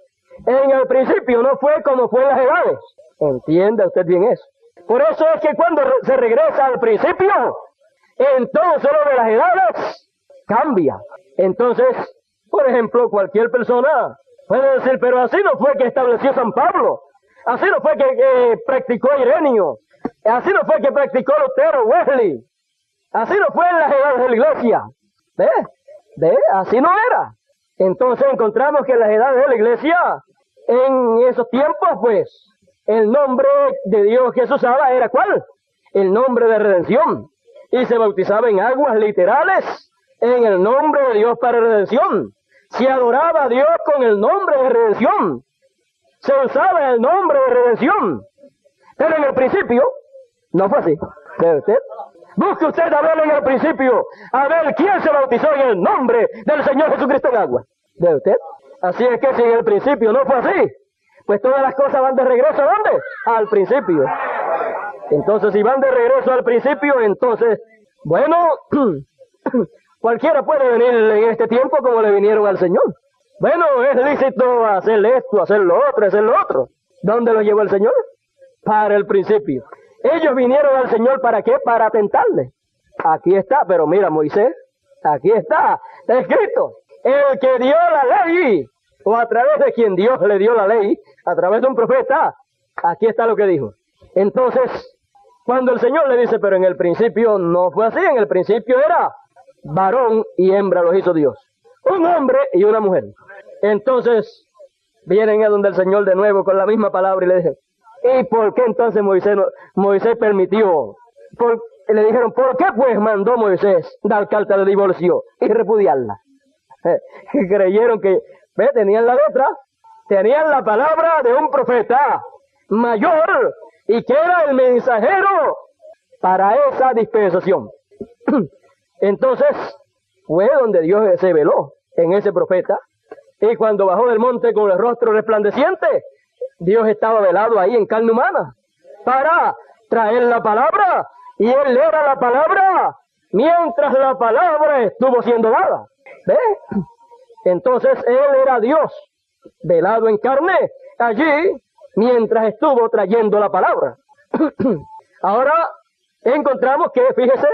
en el principio no fue como fue en las edades. ¿Entiende usted bien eso? Por eso es que cuando se regresa al principio, entonces lo de las edades cambia. Entonces, por ejemplo, cualquier persona puede decir, pero así no fue que estableció San Pablo, así no fue que practicó Ireneo, así no fue que practicó Lutero, Wesley, así no fue en las edades de la iglesia. ¿Ve? Así no era. Entonces encontramos que en las edades de la iglesia, en esos tiempos, pues, el nombre de Dios que se usaba era ¿cuál? El nombre de redención. Y se bautizaba en aguas literales en el nombre de Dios para redención. Se adoraba a Dios con el nombre de redención. Se usaba el nombre de redención. Pero en el principio, no fue así. ¿Ve usted? Busque usted a ver en el principio, a ver quién se bautizó en el nombre del Señor Jesucristo en agua. ¿Ve usted? Así es que si en el principio no fue así, pues todas las cosas van de regreso ¿a dónde? Al principio. Entonces, si van de regreso al principio, entonces, bueno, cualquiera puede venir en este tiempo como le vinieron al Señor. Bueno, es lícito hacer esto, hacer lo otro, hacer lo otro. ¿Dónde los llevó el Señor? Para el principio. Ellos vinieron al Señor, ¿para qué? Para tentarle. Aquí está, pero mira, Moisés, aquí está escrito. El que dio la ley, o a través de quien Dios le dio la ley, a través de un profeta, aquí está lo que dijo. Entonces, cuando el Señor le dice, pero en el principio no fue así, en el principio era varón y hembra los hizo Dios. Un hombre y una mujer. Entonces, vienen a donde el Señor de nuevo con la misma palabra y le dicen, ¿y por qué entonces Moisés permitió? Le dijeron, ¿por qué pues mandó Moisés dar carta de divorcio y repudiarla? Creyeron que, tenían la letra, tenían la palabra de un profeta mayor y que era el mensajero para esa dispensación. Entonces, fue donde Dios se veló en ese profeta. Y cuando bajó del monte con el rostro resplandeciente, Dios estaba velado ahí en carne humana para traer la palabra. Y él era la palabra mientras la palabra estuvo siendo dada. ¿Ve? Entonces él era Dios, velado en carne, allí mientras estuvo trayendo la palabra. Ahora encontramos que, fíjese,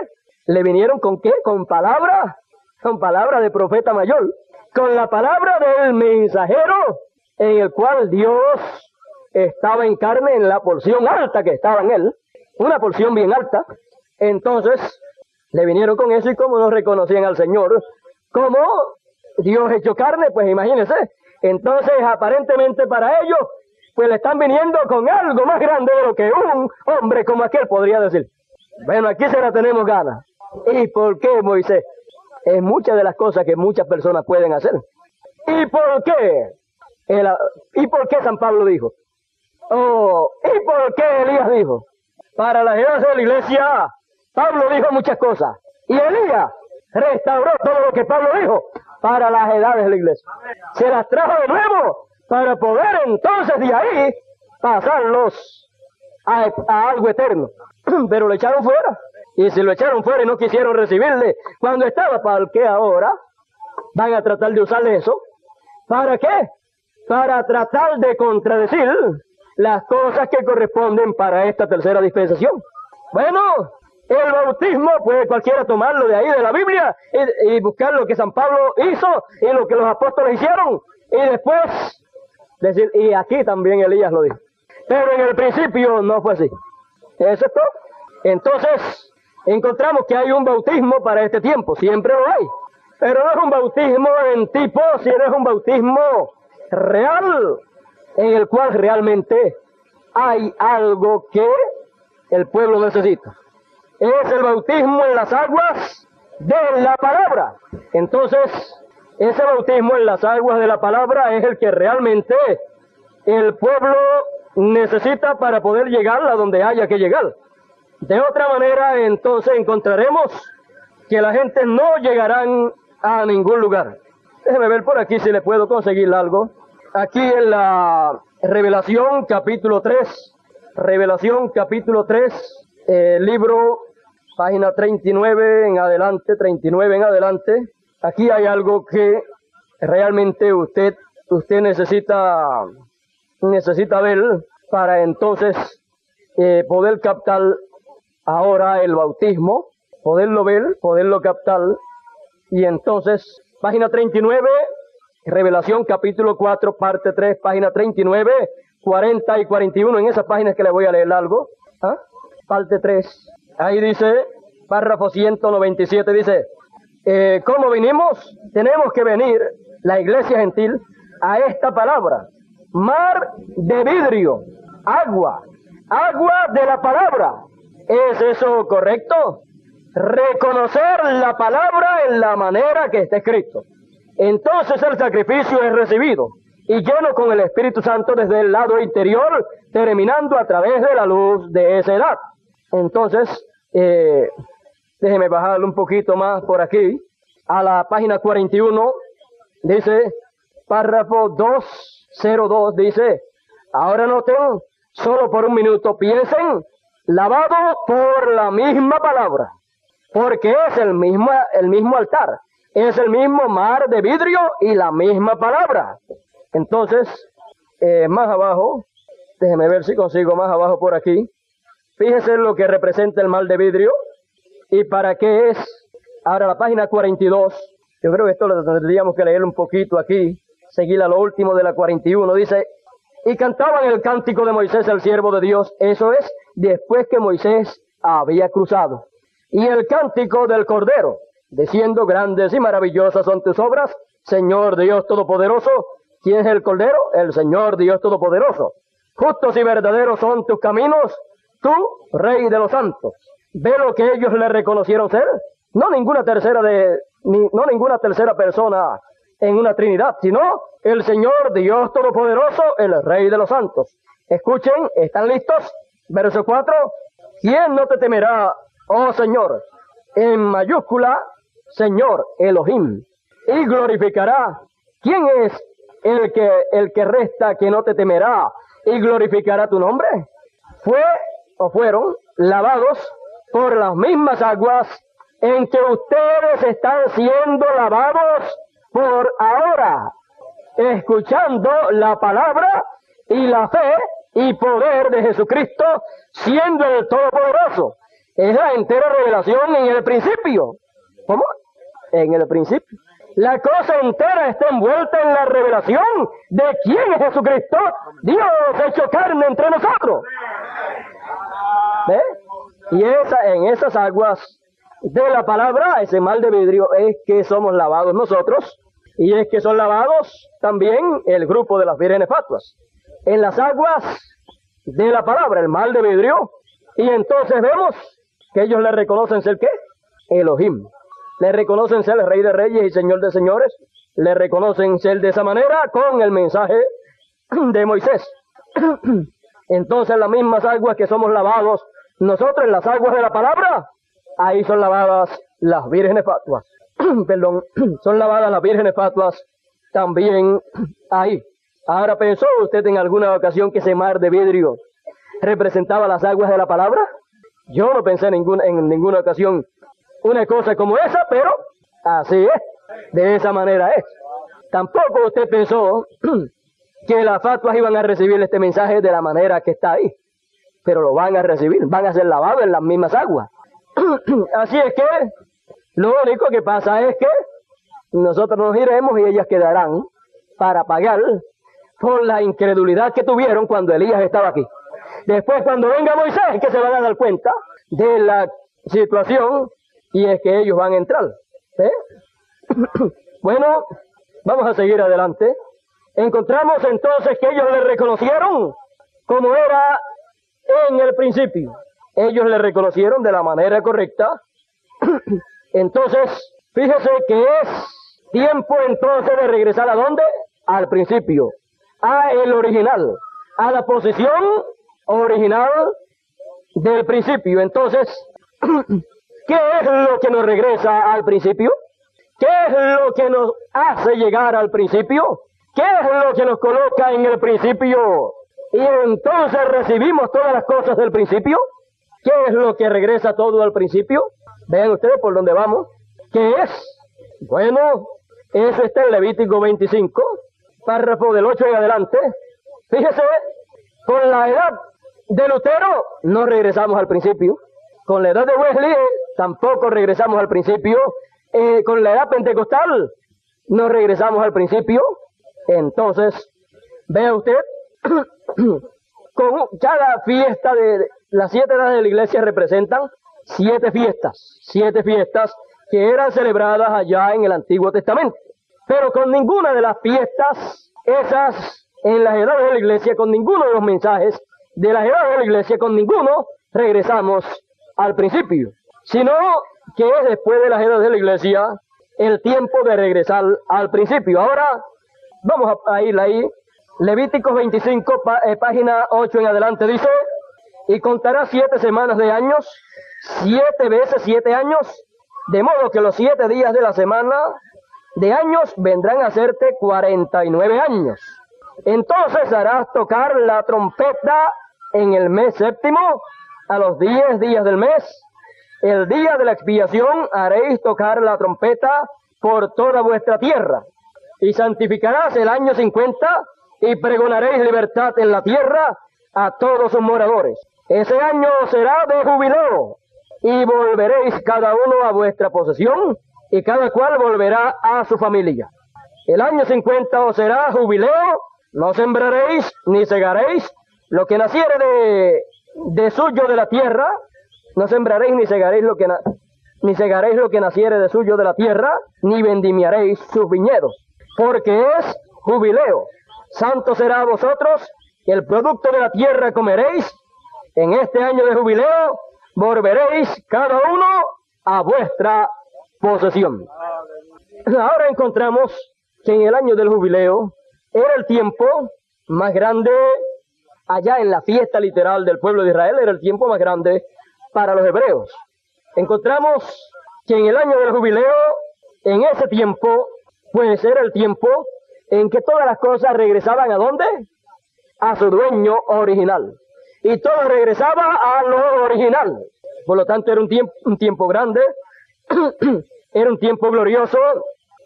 le vinieron con ¿qué? Con palabra de profeta mayor. Con la palabra del mensajero en el cual Dios estaba en carne en la porción alta que estaba en él, una porción bien alta. Entonces le vinieron con eso y como no reconocían al Señor como Dios hecho carne, pues imagínense. Entonces aparentemente para ellos pues le están viniendo con algo más grande de lo que un hombre como aquel podría decir. Bueno, aquí se la tenemos ganas. ¿Y por qué, Moisés? Es muchas de las cosas que muchas personas pueden hacer. ¿Y por qué? ¿Y por qué San Pablo dijo? ¿Y por qué Elías dijo? Para las edades de la iglesia, Pablo dijo muchas cosas. Y Elías restauró todo lo que Pablo dijo para las edades de la iglesia. Se las trajo de nuevo para poder entonces de ahí pasarlos a algo eterno. Pero lo echaron fuera. Y si lo echaron fuera y no quisieron recibirle cuando estaba, ¿para qué ahora van a tratar de usar eso? ¿Para qué? Para tratar de contradecir las cosas que corresponden para esta tercera dispensación. Bueno, el bautismo puede cualquiera tomarlo de ahí de la Biblia y buscar lo que San Pablo hizo y lo que los apóstoles hicieron y después decir, y aquí también Elías lo dijo. Pero en el principio no fue así. ¿Eso es todo? Entonces encontramos que hay un bautismo para este tiempo, siempre lo hay. Pero no es un bautismo en tipo, sino es un bautismo real, en el cual realmente hay algo que el pueblo necesita. Es el bautismo en las aguas de la palabra. Entonces, ese bautismo en las aguas de la palabra es el que realmente el pueblo necesita para poder llegar a donde haya que llegar. De otra manera, entonces encontraremos que la gente no llegarán a ningún lugar. Déjeme ver por aquí si le puedo conseguir algo. Aquí en la Revelación capítulo 3, Revelación capítulo 3, libro, página 39 en adelante, aquí hay algo que realmente usted necesita ver para entonces poder captar ahora el bautismo, poderlo ver, poderlo captar. Y entonces, página 39, Revelación capítulo 4, parte 3, página 39, 40 y 41, en esas páginas que le voy a leer algo. Parte 3, ahí dice, párrafo 197, dice, ¿cómo vinimos? Tenemos que venir, la iglesia gentil, a esta palabra, mar de vidrio, agua de la palabra. ¿Es eso correcto? Reconocer la palabra en la manera que está escrito. Entonces el sacrificio es recibido y lleno con el Espíritu Santo desde el lado interior, terminando a través de la luz de esa edad. Entonces, déjeme bajarlo un poquito más por aquí, a la página 41, dice, párrafo 202, dice, ahora noten, solo por un minuto, piensen, lavado por la misma palabra, porque es el mismo altar, es el mismo mar de vidrio y la misma palabra. Entonces, más abajo, Déjeme ver si consigo más abajo por aquí. Fíjese lo que representa el mal de vidrio y para qué es. Ahora la página 42. Yo creo que esto lo tendríamos que leer un poquito aquí. Seguir a lo último de la 41. Dice, y cantaban el cántico de Moisés, el siervo de Dios. Eso es, después que Moisés había cruzado. Y el cántico del Cordero, diciendo, grandes y maravillosas son tus obras, Señor Dios Todopoderoso. ¿Quién es el Cordero? El Señor Dios Todopoderoso. Justos y verdaderos son tus caminos, tú, Rey de los santos. ¿Ve lo que ellos le reconocieron ser? No ninguna tercera persona en una Trinidad, sino el Señor Dios Todopoderoso, el Rey de los santos. Escuchen, ¿están listos? Verso 4. ¿Quién no te temerá, oh Señor? En mayúscula, Señor, Elohim. Y glorificará. ¿Quién es el que resta que no te temerá y glorificará tu nombre? Fueron lavados por las mismas aguas en que ustedes están siendo lavados por ahora, escuchando la palabra y la fe y poder de Jesucristo, siendo el Todopoderoso. Es la entera revelación en el principio. ¿Cómo? En el principio. La cosa entera está envuelta en la revelación de quién es Jesucristo, Dios hecho carne entre nosotros. ¿Ve? Y en esas aguas de la palabra, ese mal de vidrio, es que somos lavados nosotros, y es que son lavados también el grupo de las vírgenes fatuas. En las aguas de la palabra, el mal de vidrio, y entonces vemos que ellos le reconocen ser ¿qué? Elohim. Le reconocen ser el Rey de Reyes y Señor de Señores. Le reconocen ser de esa manera con el mensaje de Moisés. Entonces las mismas aguas que somos lavados nosotros en las aguas de la palabra, ahí son lavadas las vírgenes fatuas. Perdón, son lavadas las vírgenes fatuas también ahí. Ahora, ¿pensó usted en alguna ocasión que ese mar de vidrio representaba las aguas de la palabra? Yo no pensé en ninguna ocasión una cosa como esa, pero así es, de esa manera es. Tampoco usted pensó que las fatuas iban a recibir este mensaje de la manera que está ahí, pero lo van a recibir, van a ser lavados en las mismas aguas. Así es que lo único que pasa es que nosotros nos iremos y ellas quedarán para pagar por la incredulidad que tuvieron cuando Elías estaba aquí. Después, cuando venga Moisés, que se van a dar cuenta de la situación, y es que ellos van a entrar. ¿Eh? Bueno, vamos a seguir adelante. Encontramos entonces que ellos le reconocieron como era en el principio. Ellos le reconocieron de la manera correcta. Entonces, fíjese que es tiempo entonces de regresar ¿a dónde? Al principio, a el original, a la posición original del principio. Entonces, ¿qué es lo que nos regresa al principio? ¿Qué es lo que nos hace llegar al principio? ¿Qué es lo que nos coloca en el principio? Y entonces recibimos todas las cosas del principio. ¿Qué es lo que regresa todo al principio? Vean ustedes por dónde vamos. ¿Qué es? Bueno, eso está en Levítico 25, párrafo del 8 en adelante. Fíjese, con la edad de Lutero no regresamos al principio. Con la edad de Wesley tampoco regresamos al principio. Con la edad pentecostal no regresamos al principio. Entonces, vea usted, con cada fiesta de las 7 edades de la iglesia representan 7 fiestas que eran celebradas allá en el Antiguo Testamento. Pero con ninguna de las fiestas, esas en las edades de la iglesia, con ninguno de los mensajes de las edades de la iglesia, con ninguno regresamos al principio, sino que es después de las edades de la iglesia el tiempo de regresar al principio. Ahora vamos a ir ahí. Levíticos 25, página 8 en adelante, dice: y contará 7 semanas de años, 7 veces 7 años, de modo que los 7 días de la semana de años vendrán a hacerte 49 años. Entonces harás tocar la trompeta en el mes séptimo, a los 10 días del mes. El día de la expiación haréis tocar la trompeta por toda vuestra tierra. Y santificarás el año 50, y pregonaréis libertad en la tierra a todos sus moradores. Ese año será de jubileo, y volveréis cada uno a vuestra posesión, y cada cual volverá a su familia. El año 50 os será jubileo, no sembraréis ni segaréis lo que naciere de suyo de la tierra, no sembraréis ni segaréis lo que naciere de suyo de la tierra, ni vendimiaréis sus viñedos, porque es jubileo. Santo será a vosotros, el producto de la tierra comeréis. En este año de jubileo volveréis cada uno a vuestra posesión. Ahora encontramos que en el año del jubileo era el tiempo más grande, allá en la fiesta literal del pueblo de Israel, era el tiempo más grande para los hebreos. Encontramos que en el año del jubileo, en ese tiempo, pues era el tiempo en que todas las cosas regresaban ¿a dónde? A su dueño original. Y todo regresaba a lo original. Por lo tanto, era un tiempo grande, era un tiempo glorioso,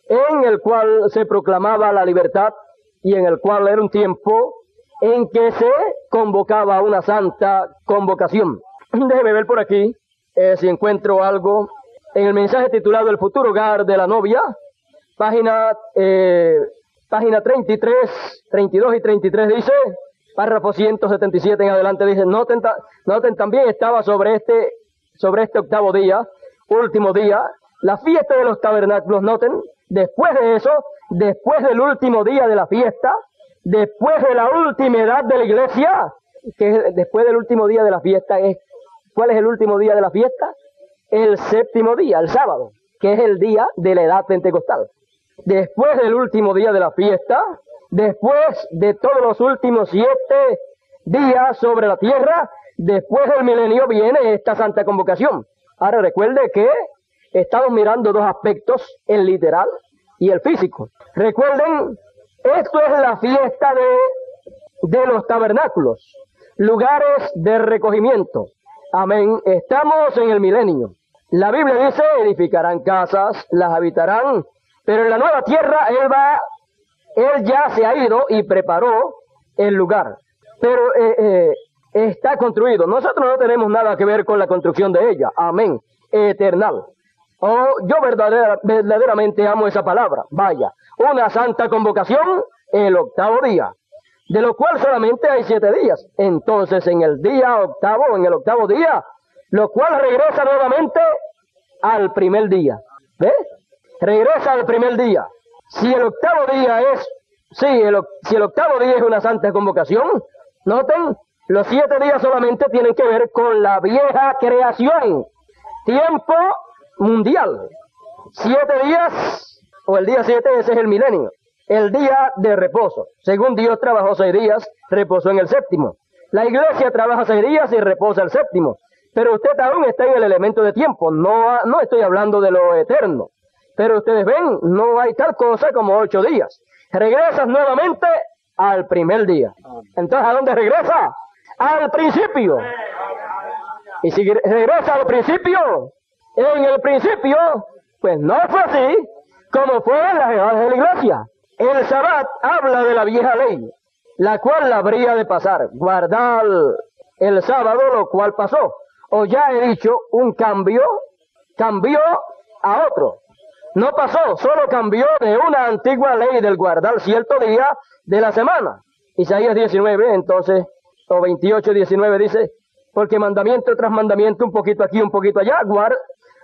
en el cual se proclamaba la libertad, y en el cual era un tiempo en que se convocaba una santa convocación. Déjeme ver por aquí si encuentro algo en el mensaje titulado El futuro hogar de la novia, página 33, 32 y 33 dice, párrafo 177 en adelante dice, noten también estaba sobre este octavo día, último día, la fiesta de los tabernáculos. Noten, después de eso, después del último día de la fiesta, después de la última edad de la iglesia, que después del último día de la fiesta ¿cuál es el último día de la fiesta? El séptimo día, el sábado, que es el día de la edad pentecostal. Después del último día de la fiesta, después de todos los últimos 7 días sobre la tierra, después del milenio viene esta santa convocación. Ahora recuerde que estamos mirando dos aspectos, el literal y el físico. Recuerden, esto es la fiesta de los tabernáculos, lugares de recogimiento. Amén. Estamos en el milenio. La Biblia dice, edificarán casas, las habitarán, pero en la nueva tierra Él ya se ha ido y preparó el lugar. Pero está construido. Nosotros no tenemos nada que ver con la construcción de ella. Amén. Eternal. Yo verdaderamente amo esa palabra. Vaya, una santa convocación, el octavo día, de lo cual solamente hay 7 días. Entonces en el octavo día, lo cual regresa nuevamente al primer día. ¿Ves? Regresa al primer día. Si el octavo día es una santa convocación, noten, los 7 días solamente tienen que ver con la vieja creación. Tiempo mundial. 7 días, o el día 7, ese es el milenio. El día de reposo. Según Dios trabajó 6 días, reposó en el séptimo. La iglesia trabaja 6 días y reposa el séptimo. Pero usted aún está en el elemento de tiempo. No estoy hablando de lo eterno. Pero ustedes ven, no hay tal cosa como 8 días. Regresas nuevamente al primer día. Entonces, ¿a dónde regresa? Al principio. Y si regresa al principio, en el principio, pues no fue así como fue en las edades de la iglesia. El Sabbat habla de la vieja ley, la cual habría de pasar. Guardar el sábado, lo cual pasó. O ya he dicho, un cambió a otro. No pasó, solo cambió de una antigua ley del guardar cierto día de la semana. Isaías 19, entonces, o 28, 19 dice, porque mandamiento tras mandamiento, un poquito aquí, un poquito allá,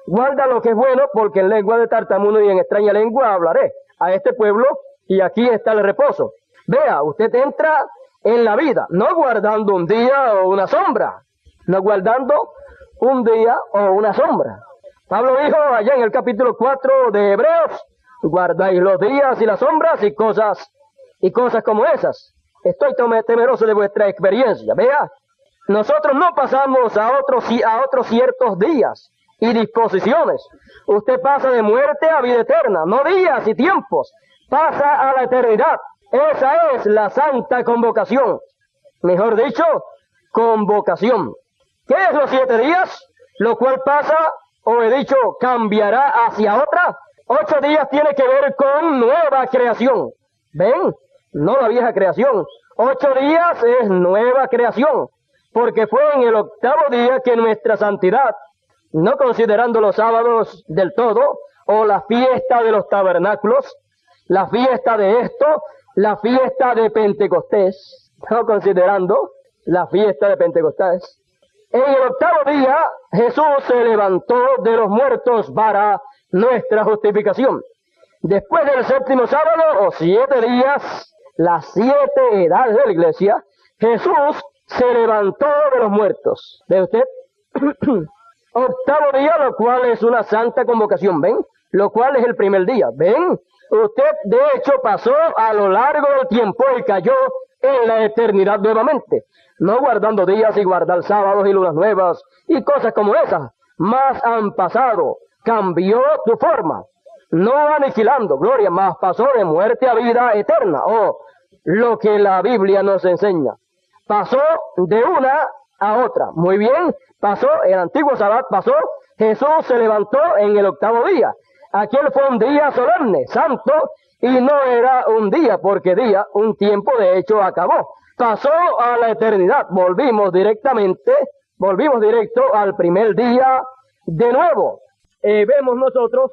guarda lo que es bueno, porque en lengua de tartamudo y en extraña lengua hablaré a este pueblo, y aquí está el reposo. Vea, usted entra en la vida, no guardando un día o una sombra, no guardando un día o una sombra. Pablo dijo allá en el capítulo 4 de Hebreos, guardáis los días y las sombras y cosas como esas. Estoy temeroso de vuestra experiencia. Vea, nosotros no pasamos a otros ciertos días y disposiciones. Usted pasa de muerte a vida eterna, no días y tiempos, pasa a la eternidad. Esa es la santa convocación. Mejor dicho, convocación. ¿Qué es los 7 días? Lo cual pasa, o he dicho, cambiará hacia otra. 8 días tiene que ver con nueva creación. ¿Ven? No la vieja creación. 8 días es nueva creación, porque fue en el 8º día que nuestra santidad, no considerando los sábados del todo, o la fiesta de los tabernáculos, la fiesta de esto, la fiesta de Pentecostés, no considerando la fiesta de Pentecostés. En el 8º día Jesús se levantó de los muertos para nuestra justificación. Después del 7º sábado, o 7 días, las 7 edades de la iglesia, Jesús se levantó de los muertos. ¿Ve usted? 8º día, lo cual es una santa convocación, ¿ven? Lo cual es el primer día, ¿ven? Usted, de hecho, pasó a lo largo del tiempo y cayó en la eternidad nuevamente, no guardando días y guardar sábados y lunas nuevas y cosas como esas, más han pasado, cambió tu forma, no aniquilando, gloria, más pasó de muerte a vida eterna, lo que la Biblia nos enseña. Pasó de una a otra. Muy bien, pasó el antiguo Sabbat, pasó, Jesús se levantó en el 8º día. Aquel fue un día solemne, santo, y no era un día, porque día, un tiempo de hecho acabó. Pasó a la eternidad, volvimos directo al primer día de nuevo. Vemos nosotros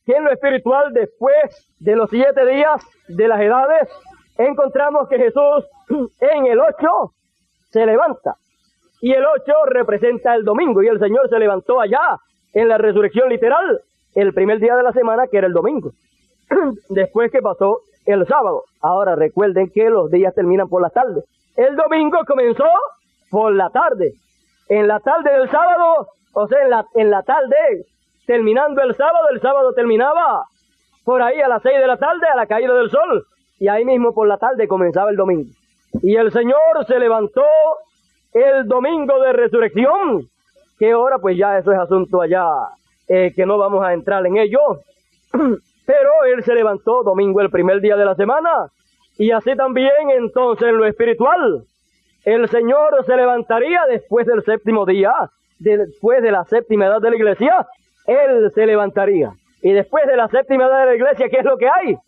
que en lo espiritual, después de los 7 días de las edades, encontramos que Jesús en el 8 se levanta. Y el 8 representa el domingo, y el Señor se levantó allá en la resurrección literal, el primer día de la semana, que era el domingo, después que pasó el sábado. Ahora recuerden que los días terminan por la tarde. El domingo comenzó por la tarde. En la tarde del sábado, o sea, en la tarde, terminando el sábado terminaba por ahí a las 6 de la tarde, a la caída del sol, y ahí mismo por la tarde comenzaba el domingo. Y el Señor se levantó el domingo de resurrección, que ahora pues ya eso es asunto allá, que no vamos a entrar en ello, pero Él se levantó domingo, el primer día de la semana, y así también entonces en lo espiritual, el Señor se levantaría después del 7º día, después de la 7ª edad de la iglesia, Él se levantaría, y después de la 7ª edad de la iglesia, ¿qué es lo que hay?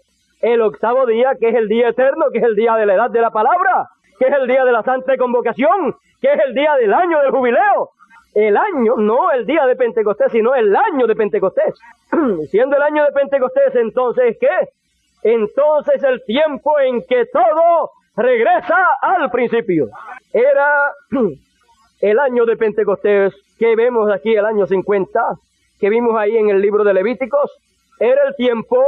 El 8º día, que es el día eterno, que es el día de la edad de la palabra, que es el día de la santa convocación, que es el día del año del jubileo. El año, no el día de Pentecostés, sino el año de Pentecostés. Siendo el año de Pentecostés, entonces, ¿qué? Entonces el tiempo en que todo regresa al principio. Era el año de Pentecostés, que vemos aquí, el año 50, que vimos ahí en el libro de Levíticos. Era el tiempo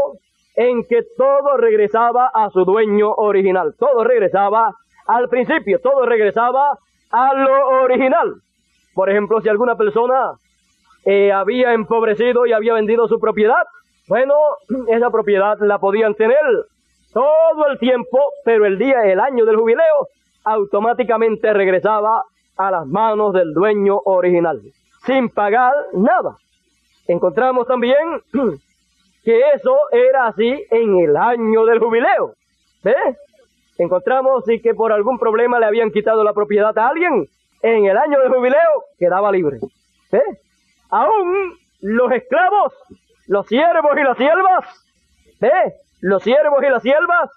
en que todo regresaba a su dueño original. Todo regresaba al principio, todo regresaba a lo original. Por ejemplo, si alguna persona había empobrecido y había vendido su propiedad, bueno, esa propiedad la podían tener todo el tiempo, pero el año del jubileo, automáticamente regresaba a las manos del dueño original, sin pagar nada. Encontramos también que eso era así en el año del jubileo. ¿Ves? Encontramos sí, que por algún problema le habían quitado la propiedad a alguien, en el año del jubileo quedaba libre. ¿Ves? Aún los esclavos, los siervos y las siervas, ¿ves? Los siervos y las siervas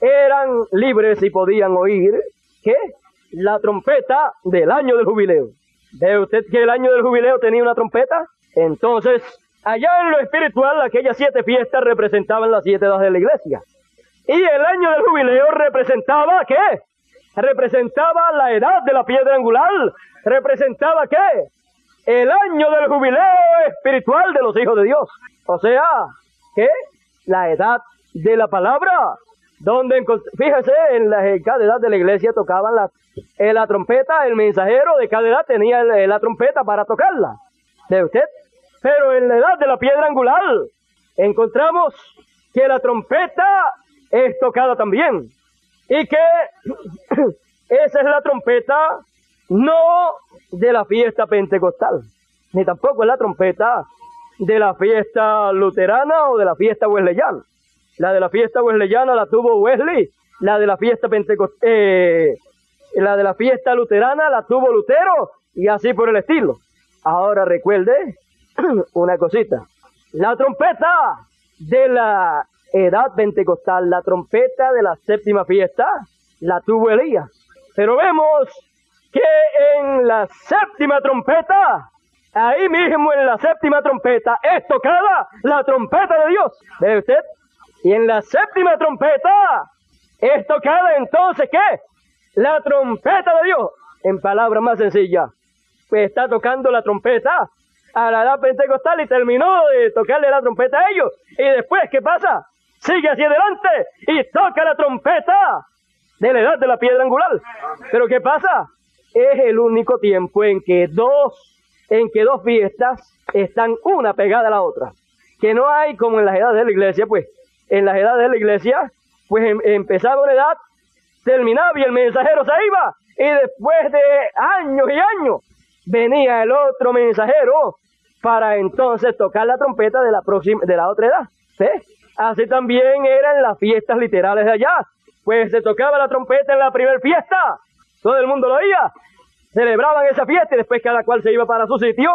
eran libres y podían oír, ¿qué? La trompeta del año del jubileo. ¿Ve usted que el año del jubileo tenía una trompeta? Entonces, allá en lo espiritual, aquellas 7 fiestas representaban las 7 edades de la iglesia. Y el año del jubileo representaba, ¿qué? Representaba la edad de la piedra angular. ¿Representaba qué? El año del jubileo espiritual de los hijos de Dios. O sea, ¿qué? La edad de la palabra. Donde, fíjese, en cada edad de la iglesia tocaban la trompeta, el mensajero de cada edad tenía la trompeta para tocarla. ¿De usted? Pero en la edad de la piedra angular encontramos que la trompeta es tocada también. Y que esa es la trompeta no de la fiesta pentecostal, ni tampoco es la trompeta de la fiesta luterana o de la fiesta wesleyana. La de la fiesta wesleyana la tuvo Wesley, la de la fiesta la de la fiesta luterana la tuvo Lutero, y así por el estilo. Ahora recuerde una cosita, la trompeta de la edad pentecostal, la trompeta de la 7ª fiesta, la tuvo Elías. Pero vemos que en la séptima trompeta, ahí mismo en la séptima trompeta, es tocada la trompeta de Dios. ¿Ve usted? Y en la séptima trompeta es tocada entonces, ¿qué? La trompeta de Dios. En palabras más sencillas, pues está tocando la trompeta a la edad pentecostal y terminó de tocarle la trompeta a ellos. Y después, ¿qué pasa? Sigue hacia adelante y toca la trompeta de la edad de la piedra angular. Pero ¿qué pasa? Es el único tiempo en que dos fiestas están una pegada a la otra. Que no hay como en las edades de la iglesia, pues. En las edades de la iglesia, pues empezaba una edad, terminaba y el mensajero se iba. Y después de años y años, venía el otro mensajero para entonces tocar la trompeta de la otra edad. ¿Sí? Así también eran las fiestas literales de allá. Pues se tocaba la trompeta en la primera fiesta, todo el mundo lo oía, celebraban esa fiesta y después cada cual se iba para su sitio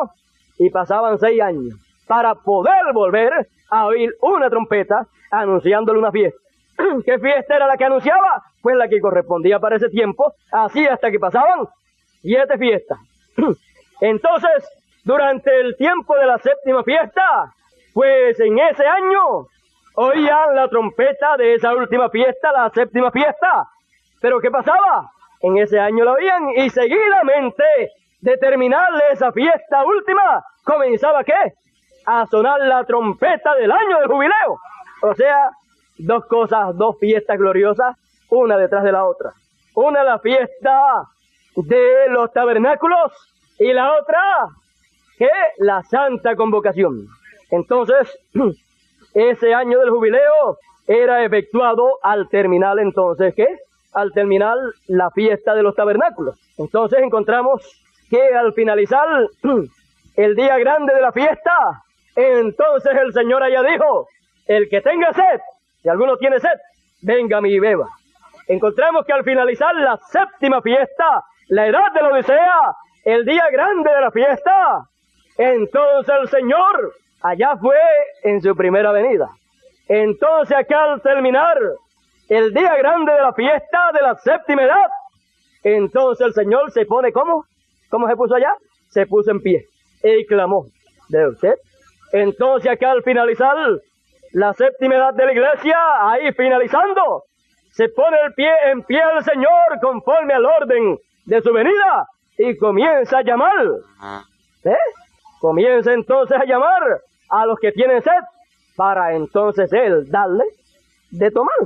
y pasaban 6 años para poder volver a oír una trompeta anunciándole una fiesta. ¿Qué fiesta era la que anunciaba? Pues la que correspondía para ese tiempo, así hasta que pasaban 7 fiestas. Entonces, durante el tiempo de la séptima fiesta, pues en ese año oían la trompeta de esa última fiesta, la séptima fiesta. ¿Pero qué pasaba? En ese año la oían y seguidamente de terminarle esa fiesta última, comenzaba ¿qué? A sonar la trompeta del año del jubileo. O sea, 2 cosas, 2 fiestas gloriosas, una detrás de la otra. Una la fiesta de los tabernáculos y la otra, ¿qué? La santa convocación. Entonces, ese año del jubileo era efectuado al terminar entonces, ¿qué? Al terminar la fiesta de los tabernáculos. Entonces encontramos que al finalizar el día grande de la fiesta, entonces el Señor allá dijo, el que tenga sed, si alguno tiene sed, venga a mí y beba. Encontramos que al finalizar la séptima fiesta, la edad de la Odisea, el día grande de la fiesta, entonces el Señor allá fue en su primera venida. Entonces acá al terminar el día grande de la fiesta de la séptima edad, entonces el Señor se pone ¿cómo? ¿Cómo se puso allá? Se puso en pie y clamó. ¿De usted? Entonces acá al finalizar la séptima edad de la iglesia, ahí finalizando, se pone en pie el Señor conforme al orden de su venida y comienza a llamar. Comienza entonces a llamar a los que tienen sed para entonces Él darle de tomar.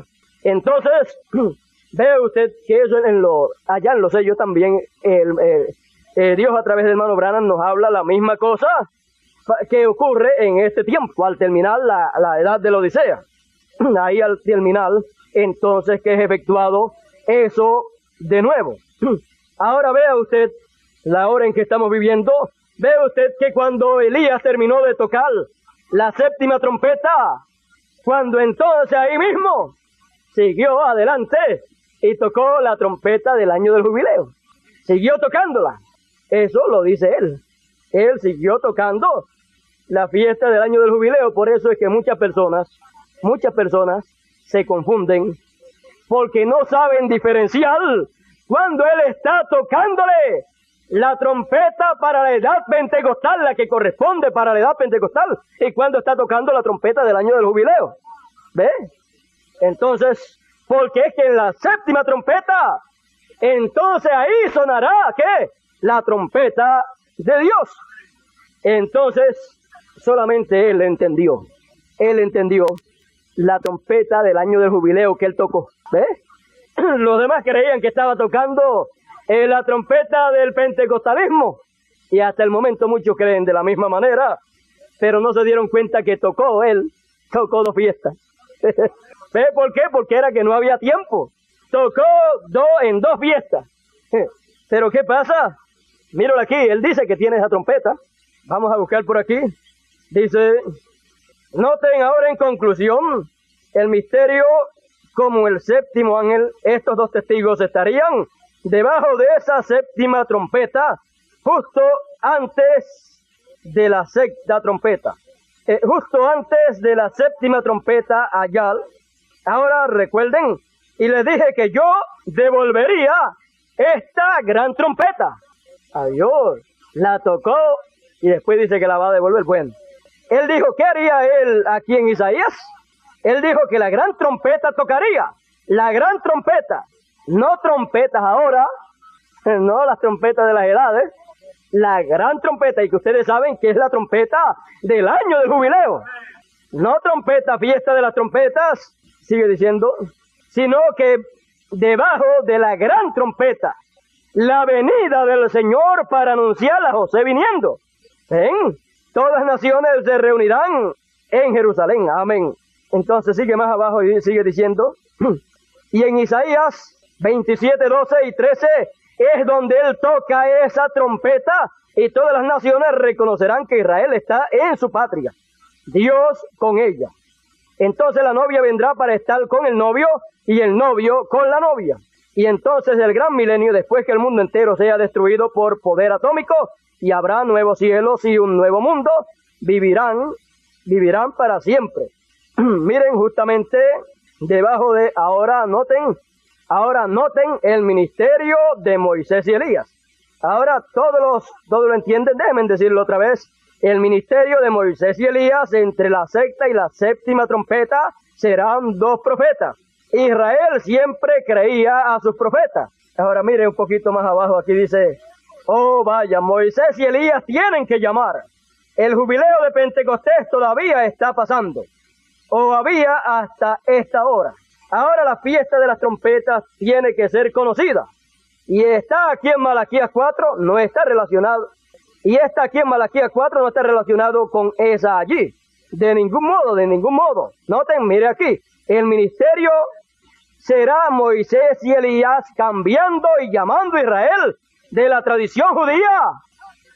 Entonces, ve usted que eso allá en los sellos también, Dios a través del hermano Branham nos habla la misma cosa que ocurre en este tiempo, al terminar la edad de la Odisea. Ahí al terminar, entonces que es efectuado eso de nuevo. Ahora vea usted la hora en que estamos viviendo. Ve usted que cuando Elías terminó de tocar la séptima trompeta, cuando entonces ahí mismo siguió adelante y tocó la trompeta del año del jubileo. Siguió tocándola. Eso lo dice él. Él siguió tocando la fiesta del año del jubileo. Por eso es que muchas personas se confunden porque no saben diferenciar cuando él está tocándole la trompeta para la edad pentecostal, la que corresponde para la edad pentecostal, y cuando está tocando la trompeta del año del jubileo. ¿Ve? Entonces, porque es que en la séptima trompeta, entonces ahí sonará, ¿qué? La trompeta de Dios. Entonces, solamente él entendió la trompeta del año del jubileo que él tocó. ¿Ve? Los demás creían que estaba tocando la trompeta del pentecostalismo, y hasta el momento muchos creen de la misma manera, pero no se dieron cuenta que tocó 2 fiestas. ¿Ve por qué? Porque era que no había tiempo. Tocó en 2 fiestas. Pero ¿qué pasa? Míralo aquí, él dice que tiene esa trompeta. Vamos a buscar por aquí. Dice, noten ahora en conclusión el misterio como el séptimo ángel. Estos 2 testigos estarían debajo de esa séptima trompeta, justo antes de la sexta trompeta. Justo antes de la séptima trompeta allá. Ahora recuerden, y les dije que yo devolvería esta gran trompeta. Adiós, la tocó y después dice que la va a devolver. Bueno, él dijo, ¿qué haría él aquí en Isaías? Él dijo que la gran trompeta tocaría, la gran trompeta, no trompetas ahora, no las trompetas de las edades, la gran trompeta, y que ustedes saben que es la trompeta del año del jubileo, no trompeta, fiesta de las trompetas, sigue diciendo, sino que debajo de la gran trompeta, la venida del Señor para anunciar a José viniendo. ¿Ven? Todas las naciones se reunirán en Jerusalén. Amén. Entonces sigue más abajo y sigue diciendo, y en Isaías 27, 12 y 13 es donde él toca esa trompeta y todas las naciones reconocerán que Israel está en su patria, Dios con ella. Entonces la novia vendrá para estar con el novio y el novio con la novia. Y entonces el gran milenio, después que el mundo entero sea destruido por poder atómico, y habrá nuevos cielos y un nuevo mundo, vivirán para siempre. Miren justamente debajo de, ahora noten el ministerio de Moisés y Elías. Ahora todos lo entienden, déjenme decirlo otra vez. El ministerio de Moisés y Elías, entre la sexta y la séptima trompeta, serán 2 profetas. Israel siempre creía a sus profetas. Ahora miren un poquito más abajo, aquí dice, oh vaya, Moisés y Elías tienen que llamar. El jubileo de Pentecostés todavía está pasando, o había hasta esta hora. Ahora la fiesta de las trompetas tiene que ser conocida. Y está aquí en Malaquías 4, no está relacionado. Y está aquí en Malaquías 4, no está relacionado con esa allí. De ningún modo. Noten, mire aquí, el ministerio será Moisés y Elías cambiando y llamando a Israel de la tradición judía.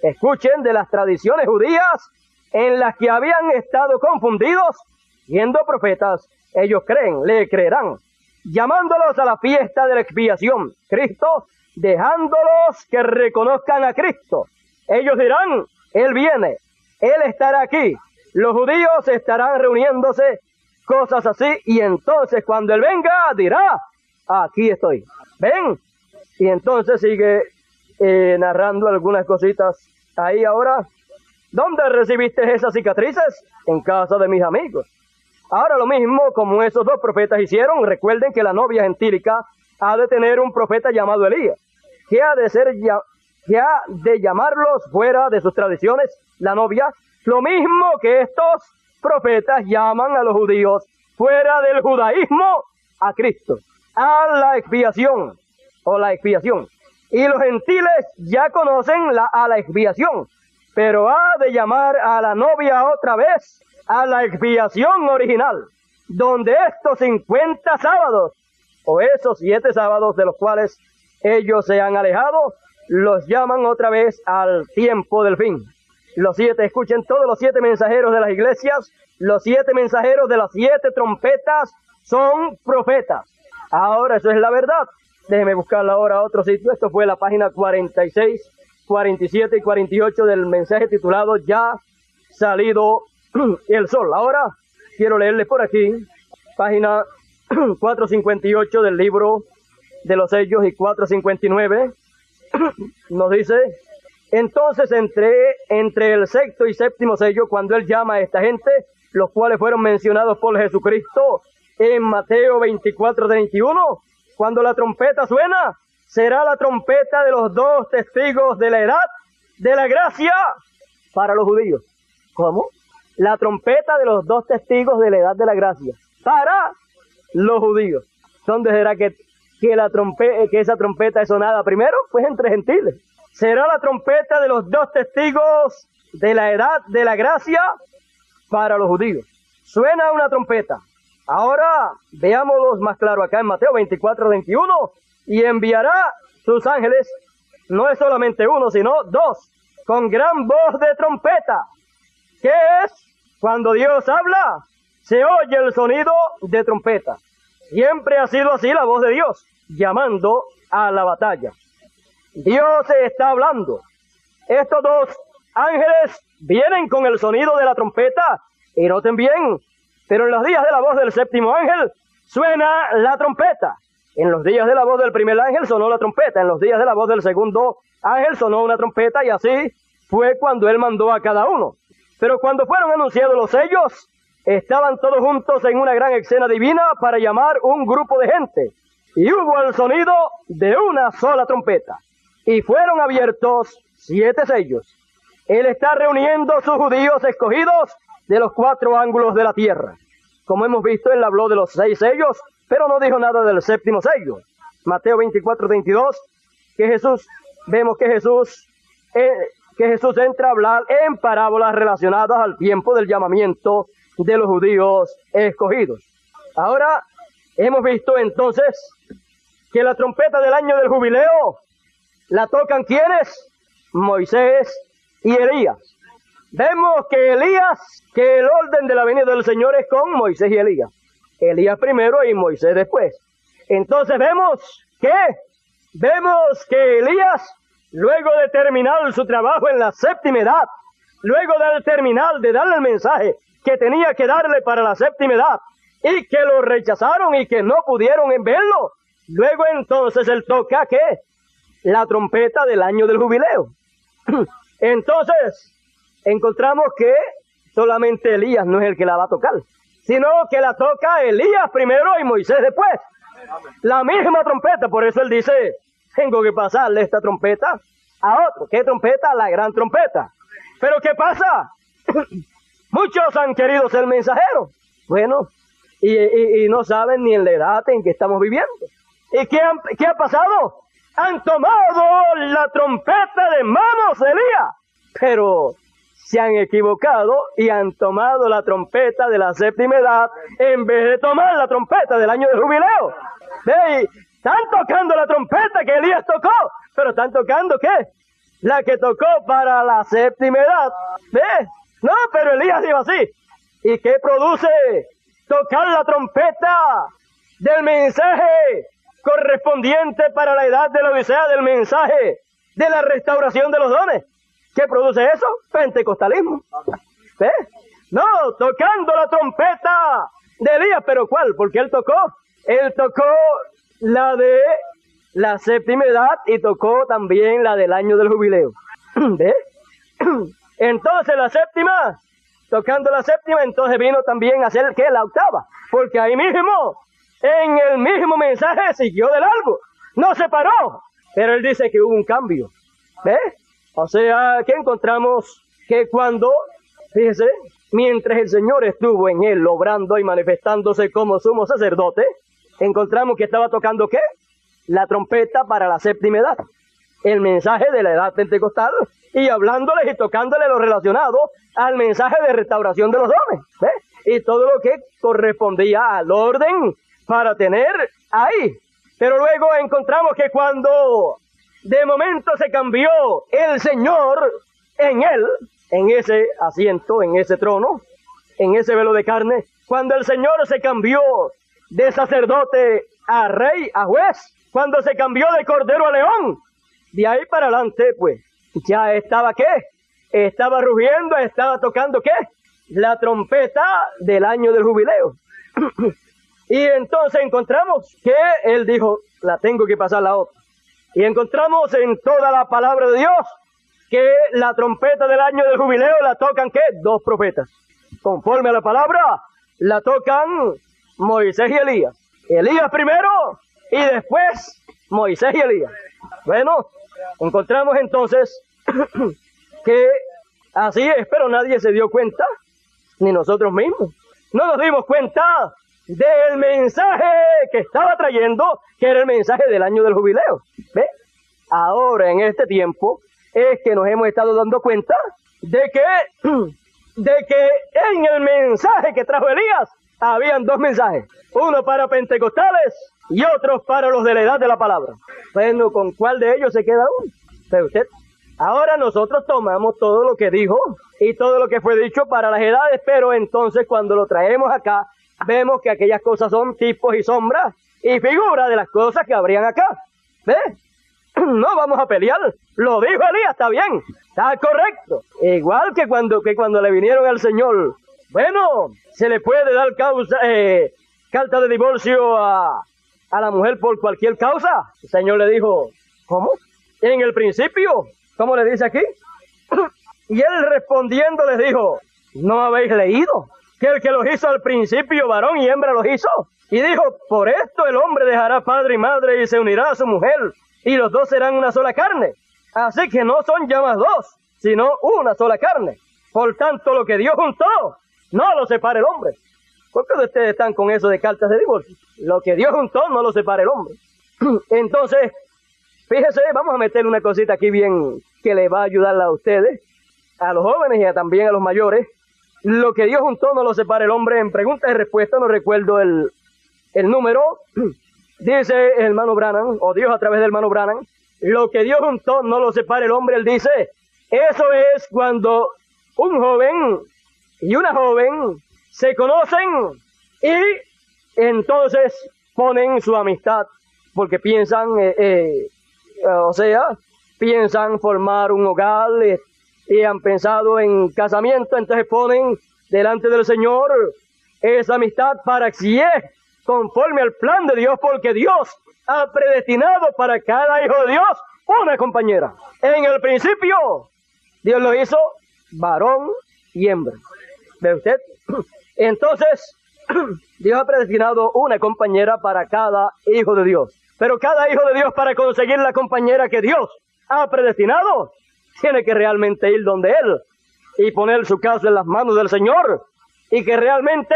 Escuchen, de las tradiciones judías en las que habían estado confundidos, siendo profetas, ellos le creerán, llamándolos a la fiesta de la expiación, Cristo, dejándolos que reconozcan a Cristo. Ellos dirán, Él viene, Él estará aquí. Los judíos estarán reuniéndose, cosas así, y entonces cuando Él venga, dirá, aquí estoy. ¿Ven? Y entonces sigue narrando algunas cositas ahí ahora. ¿Dónde recibiste esas cicatrices? En casa de mis amigos. Ahora lo mismo como esos 2 profetas hicieron, recuerden que la novia gentílica ha de tener un profeta llamado Elías, que ha de llamarlos fuera de sus tradiciones, la novia, lo mismo que estos profetas llaman a los judíos fuera del judaísmo a Cristo, a la expiación, o la expiación. Y los gentiles ya conocen a la expiación, pero ha de llamar a la novia otra vez a la expiación original, donde estos 50 sábados, o esos 7 sábados de los cuales ellos se han alejado, los llaman otra vez al tiempo del fin. Los 7, escuchen, todos los 7 mensajeros de las iglesias, los 7 mensajeros de las 7 trompetas son profetas. Ahora, eso es la verdad. Déjeme buscarla ahora a otro sitio. Esto fue la página 46, 47 y 48 del mensaje titulado Ya salido el sol. Ahora quiero leerles por aquí, página 458 del libro de los sellos y 459, nos dice, entonces entre el sexto y séptimo sello, cuando él llama a esta gente, los cuales fueron mencionados por Jesucristo en Mateo 24:31, cuando la trompeta suena, será la trompeta de los 2 testigos de la edad de la gracia para los judíos. ¿Cómo? La trompeta de los 2 testigos de la edad de la gracia para los judíos. ¿Dónde será que esa trompeta es sonada primero? Pues entre gentiles. Será la trompeta de los 2 testigos de la edad de la gracia para los judíos. Suena una trompeta. Ahora veámoslo más claro acá en Mateo 24:21. Y enviará sus ángeles, no es solamente 1, sino 2, con gran voz de trompeta. ¿Qué es? Cuando Dios habla, se oye el sonido de trompeta. Siempre ha sido así la voz de Dios, llamando a la batalla. Dios está hablando. Estos 2 ángeles vienen con el sonido de la trompeta, y noten bien, pero en los días de la voz del séptimo ángel, suena la trompeta. En los días de la voz del primer ángel sonó la trompeta, en los días de la voz del segundo ángel sonó una trompeta, y así fue cuando él mandó a cada uno. Pero cuando fueron anunciados los sellos, estaban todos juntos en una gran escena divina para llamar un grupo de gente. Y hubo el sonido de una sola trompeta. Y fueron abiertos 7 sellos. Él está reuniendo sus judíos escogidos de los 4 ángulos de la tierra. Como hemos visto, él habló de los 6 sellos, pero no dijo nada del 7º sello. Mateo 24:32, vemos que Jesús entra a hablar en parábolas relacionadas al tiempo del llamamiento de los judíos escogidos. Ahora, hemos visto entonces que la trompeta del año del jubileo la tocan ¿quiénes? Moisés y Elías. Vemos que el orden de la venida del Señor es con Moisés y Elías. Elías primero y Moisés después. Entonces vemos que Elías, luego de terminar su trabajo en la 7ª edad, luego de terminar de darle el mensaje que tenía que darle para la 7ª edad, y que lo rechazaron y que no pudieron verlo, luego entonces él toca ¿qué? La trompeta del año del jubileo. Entonces, encontramos que solamente Elías no es el que la va a tocar, sino que la toca Elías primero y Moisés después. La misma trompeta, por eso él dice, tengo que pasarle esta trompeta a otro. ¿Qué trompeta? La gran trompeta. Pero ¿qué pasa? Muchos han querido ser mensajeros. Bueno, y no saben ni en la edad en que estamos viviendo. ¿Y qué ha pasado? Han tomado la trompeta de manos de Elías, pero se han equivocado y han tomado la trompeta de la 7ª edad en vez de tomar la trompeta del año del jubileo. ¿Ve? Están tocando la trompeta que Elías tocó, pero están tocando ¿qué? La que tocó para la 7ª edad. ¿Ve? No, pero Elías dijo así. ¿Y qué produce tocar la trompeta del mensaje correspondiente para la edad de la Odisea, del mensaje de la restauración de los dones? ¿Qué produce eso? Pentecostalismo. ¿Ve? No, tocando la trompeta de Elías, pero ¿cuál? Porque él tocó la de la 7ª edad y tocó también la del año del jubileo. ¿Ve? Entonces la 7ª, tocando la 7ª, entonces vino también a hacer ¿qué? La 8ª, porque ahí mismo, en el mismo mensaje siguió de largo, no se paró, pero él dice que hubo un cambio. ¿Ve? O sea, que encontramos que cuando, fíjese, mientras el Señor estuvo en él, obrando y manifestándose como sumo sacerdote, encontramos que estaba tocando ¿qué? La trompeta para la 7ª edad, el mensaje de la edad pentecostal, y hablándoles y tocándoles lo relacionado al mensaje de restauración de los dones, ¿ve? Y todo lo que correspondía al orden para tener ahí. Pero luego encontramos que cuando de momento se cambió el Señor en él, en ese asiento, en ese trono, en ese velo de carne, cuando el Señor se cambió de sacerdote a rey, a juez, cuando se cambió de cordero a león, de ahí para adelante, pues, ya estaba ¿qué? Estaba rugiendo, estaba tocando ¿qué? La trompeta del año del jubileo. Y entonces encontramos que él dijo, la tengo que pasar la otra. Y encontramos en toda la palabra de Dios que la trompeta del año del jubileo la tocan ¿qué? 2 profetas. Conforme a la palabra, la tocan Moisés y Elías. Elías primero y después Moisés y Elías. Bueno, encontramos entonces que así es, pero nadie se dio cuenta, ni nosotros mismos. No nos dimos cuenta del mensaje que estaba trayendo, que era el mensaje del año del jubileo. ¿Ve? Ahora, en este tiempo, es que nos hemos estado dando cuenta de que en el mensaje que trajo Elías, habían 2 mensajes. Uno para pentecostales y otro para los de la edad de la palabra. Bueno, ¿con cuál de ellos se queda uno? Pero usted, ahora nosotros tomamos todo lo que dijo y todo lo que fue dicho para las edades, pero entonces cuando lo traemos acá, vemos que aquellas cosas son tipos y sombras y figuras de las cosas que habrían acá. ¿Ve? No vamos a pelear. Lo dijo Elías, está bien, está correcto. Igual que cuando le vinieron al Señor. Bueno, se le puede dar carta de divorcio a a la mujer por cualquier causa. El Señor le dijo, ¿cómo? En el principio, ¿cómo le dice aquí? Y él respondiendo les dijo, ¿no habéis leído que el que los hizo al principio, varón y hembra los hizo? Y dijo, por esto el hombre dejará padre y madre y se unirá a su mujer, y los dos serán una sola carne. Así que no son ya más dos, sino una sola carne. Por tanto, lo que Dios juntó, no lo separe el hombre. ¿Por qué ustedes están con eso de cartas de divorcio? Lo que Dios juntó, no lo separe el hombre. Entonces, fíjese, vamos a meter una cosita aquí bien que le va a ayudar a ustedes, a los jóvenes y también a los mayores. Lo que Dios juntó, no lo separe el hombre. En preguntas y respuestas, no recuerdo el número, dice el hermano Branham, o Dios a través del hermano Branham, lo que Dios juntó, no lo separe el hombre. Él dice, eso es cuando un joven y una joven se conocen y entonces ponen su amistad, porque piensan, piensan formar un hogar y han pensado en casamiento, entonces ponen delante del Señor esa amistad para que si es conforme al plan de Dios, porque Dios ha predestinado para cada hijo de Dios una compañera. En el principio, Dios lo hizo varón y hembra. ¿Ve usted? Entonces, Dios ha predestinado una compañera para cada hijo de Dios. Pero cada hijo de Dios, para conseguir la compañera que Dios ha predestinado, tiene que realmente ir donde Él y poner su caso en las manos del Señor, y que realmente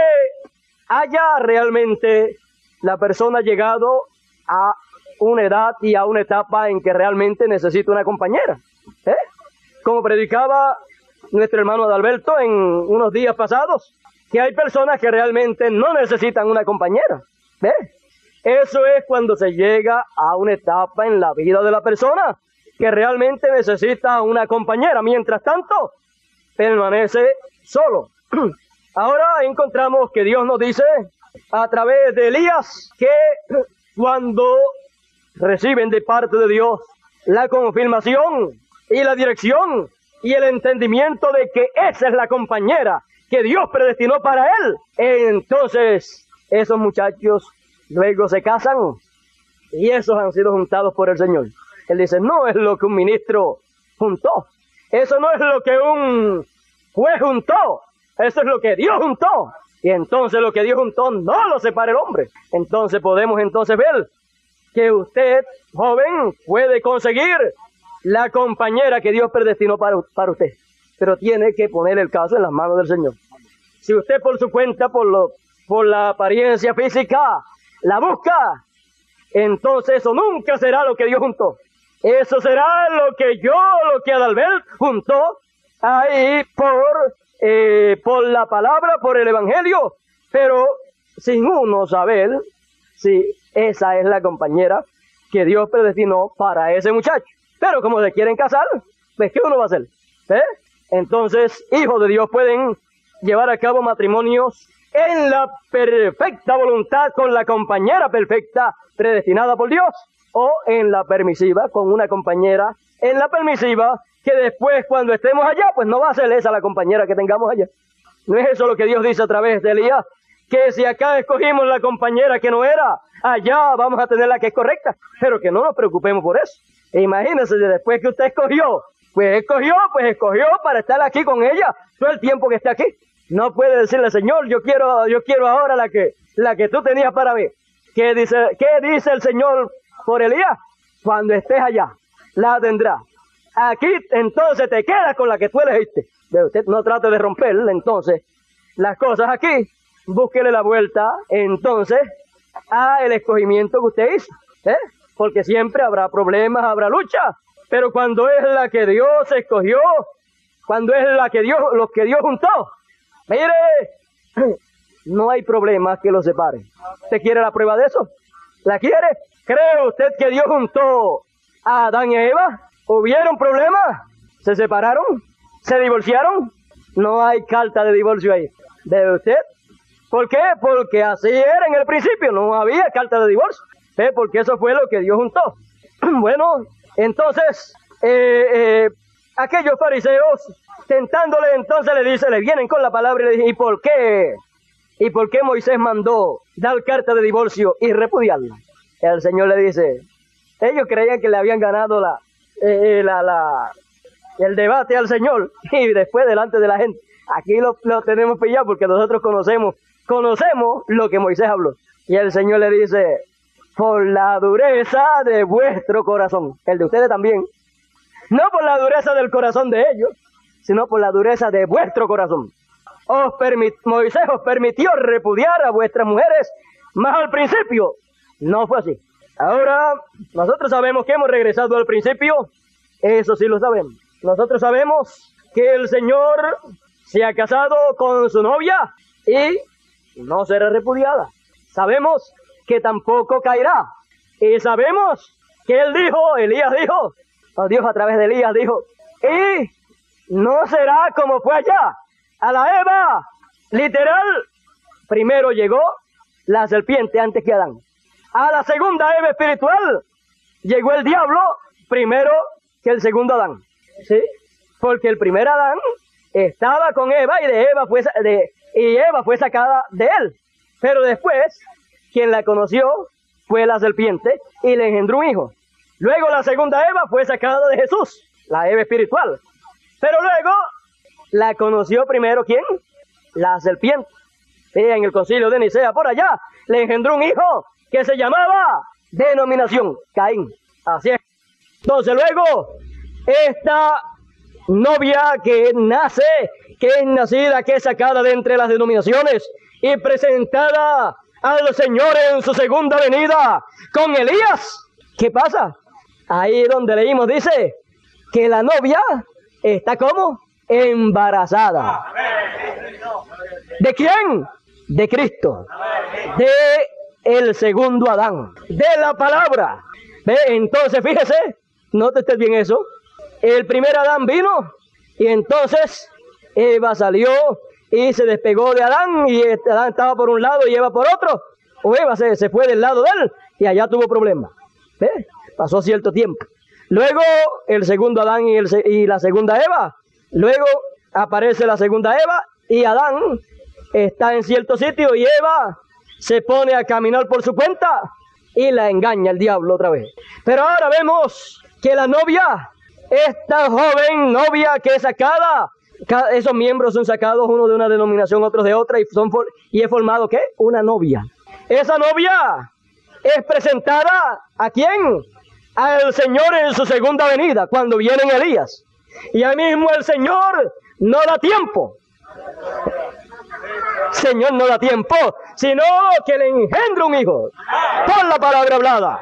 haya realmente la persona llegado a una edad y a una etapa en que realmente necesita una compañera. Como predicaba nuestro hermano Adalberto en unos días pasados, que hay personas que realmente no necesitan una compañera. Eso es cuando se llega a una etapa en la vida de la persona que realmente necesita una compañera. Mientras tanto, permanece solo. Ahora encontramos que Dios nos dice a través de Elías que cuando reciben de parte de Dios la confirmación y la dirección y el entendimiento de que esa es la compañera que Dios predestinó para él, entonces esos muchachos luego se casan y esos han sido juntados por el Señor. Él dice, no es lo que un ministro juntó, eso no es lo que un juez juntó, eso es lo que Dios juntó. Y entonces lo que Dios juntó no lo separa el hombre. Entonces podemos ver que usted, joven, puede conseguir la compañera que Dios predestinó para usted. Pero tiene que poner el caso en las manos del Señor. Si usted por su cuenta, por la apariencia física, la busca, entonces eso nunca será lo que Dios juntó. Eso será lo que Adalbert juntó ahí por la palabra, por el evangelio, pero sin uno saber si esa es la compañera que Dios predestinó para ese muchacho. Pero como se quieren casar, pues ¿qué uno va a hacer? Entonces, hijos de Dios pueden llevar a cabo matrimonios en la perfecta voluntad con la compañera perfecta predestinada por Dios, o en la permisiva con una compañera en la permisiva, que después cuando estemos allá, pues no va a ser esa la compañera que tengamos allá. ¿No es eso lo que Dios dice a través de Elías? Que si acá escogimos la compañera que no era, allá vamos a tener la que es correcta, pero que no nos preocupemos por eso. E imagínense, después que usted escogió para estar aquí con ella todo el tiempo que esté aquí. No puede decirle, Señor, yo quiero ahora la que tú tenías para mí. ¿Qué dice el Señor por Elías? Cuando estés allá, la tendrá. Aquí entonces te quedas con la que tú elegiste. Pero usted no trate de romperle entonces las cosas aquí. Búsquele la vuelta entonces a el escogimiento que usted hizo. Porque siempre habrá problemas, habrá lucha. Pero cuando es la que Dios escogió, cuando es lo que Dios juntó, mire, no hay problemas que los separen. ¿Usted quiere la prueba de eso? ¿La quiere? ¿Cree usted que Dios juntó a Adán y a Eva? ¿Hubieron problemas? ¿Se separaron? ¿Se divorciaron? No hay carta de divorcio ahí. ¿De usted? ¿Por qué? Porque así era en el principio, no había carta de divorcio. Porque eso fue lo que Dios juntó. Bueno, entonces, aquellos fariseos, tentándole, entonces le vienen con la palabra y le dicen, ¿y por qué? ¿Y por qué Moisés mandó dar carta de divorcio y repudiarla? El Señor le dice, ellos creían que le habían ganado el debate al Señor, y después delante de la gente, aquí lo tenemos pillado porque nosotros conocemos lo que Moisés habló. Y el Señor le dice, por la dureza de vuestro corazón, el de ustedes también, no por la dureza del corazón de ellos, sino por la dureza de vuestro corazón. Moisés os permitió repudiar a vuestras mujeres, mas al principio no fue así. Ahora, nosotros sabemos que hemos regresado al principio, eso sí lo sabemos. Nosotros sabemos que el Señor se ha casado con su novia y no será repudiada. Sabemos que tampoco caerá. Y sabemos que Elías dijo, o Dios a través de Elías dijo, y no será como fue allá. A la Eva, literal, primero llegó la serpiente antes que Adán. A la segunda Eva espiritual, llegó el diablo primero que el segundo Adán. ¿Sí? Porque el primer Adán estaba con Eva y Eva fue sacada de él. Pero después, quien la conoció fue la serpiente y le engendró un hijo. Luego la segunda Eva fue sacada de Jesús, la Eva espiritual. Pero luego la conoció primero ¿quién? La serpiente. Y en el concilio de Nicea por allá le engendró un hijo que se llamaba denominación, Caín. Así es. Entonces luego, esta novia que es nacida, que es sacada de entre las denominaciones y presentada al Señor en su segunda venida con Elías. ¿Qué pasa? Ahí donde leímos dice que la novia está como embarazada. ¿De quién? De Cristo. De el segundo Adán. De la palabra. ¿Ve? Entonces fíjese, nótese bien eso. El primer Adán vino y entonces Eva salió y se despegó de Adán y Adán estaba por un lado y Eva por otro. O Eva se fue del lado de él y allá tuvo problemas. ¿Ve? Pasó cierto tiempo. Luego el segundo Adán y la segunda Eva. Luego aparece la segunda Eva y Adán está en cierto sitio y Eva se pone a caminar por su cuenta y la engaña el diablo otra vez. Pero ahora vemos que la novia, esta joven novia que es sacada, esos miembros son sacados, uno de una denominación, otros de otra, y es formado ¿qué? Una novia. Esa novia es presentada ¿a quién? Al Señor en su segunda venida, cuando viene en Elías. Y ahí mismo el Señor no da tiempo. Señor no da tiempo, sino que le engendra un hijo. Por la palabra hablada.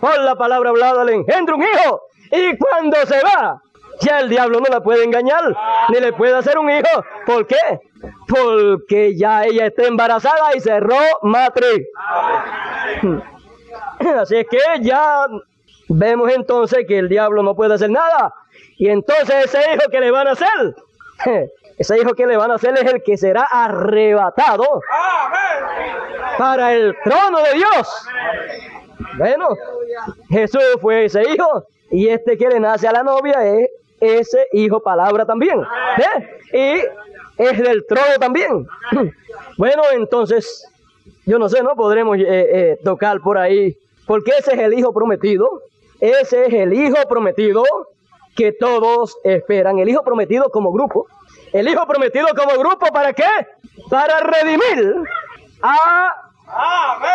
Por la palabra hablada le engendra un hijo. Y cuando se va, ya el diablo no la puede engañar, ni le puede hacer un hijo. ¿Por qué? Porque ya ella está embarazada y cerró matriz. Así es que ya vemos entonces que el diablo no puede hacer nada. Y entonces ese hijo que le van a hacer, ese hijo que le van a hacer es el que será arrebatado para el trono de Dios. Bueno, Jesús fue ese hijo y este que le nace a la novia es ese hijo palabra también. Y es del trono también. Bueno, entonces, yo no sé, ¿no? Podremos tocar por ahí, porque ese es el hijo prometido. Ese es el hijo prometido que todos esperan. El hijo prometido como grupo. El hijo prometido como grupo, ¿para qué? Para redimir a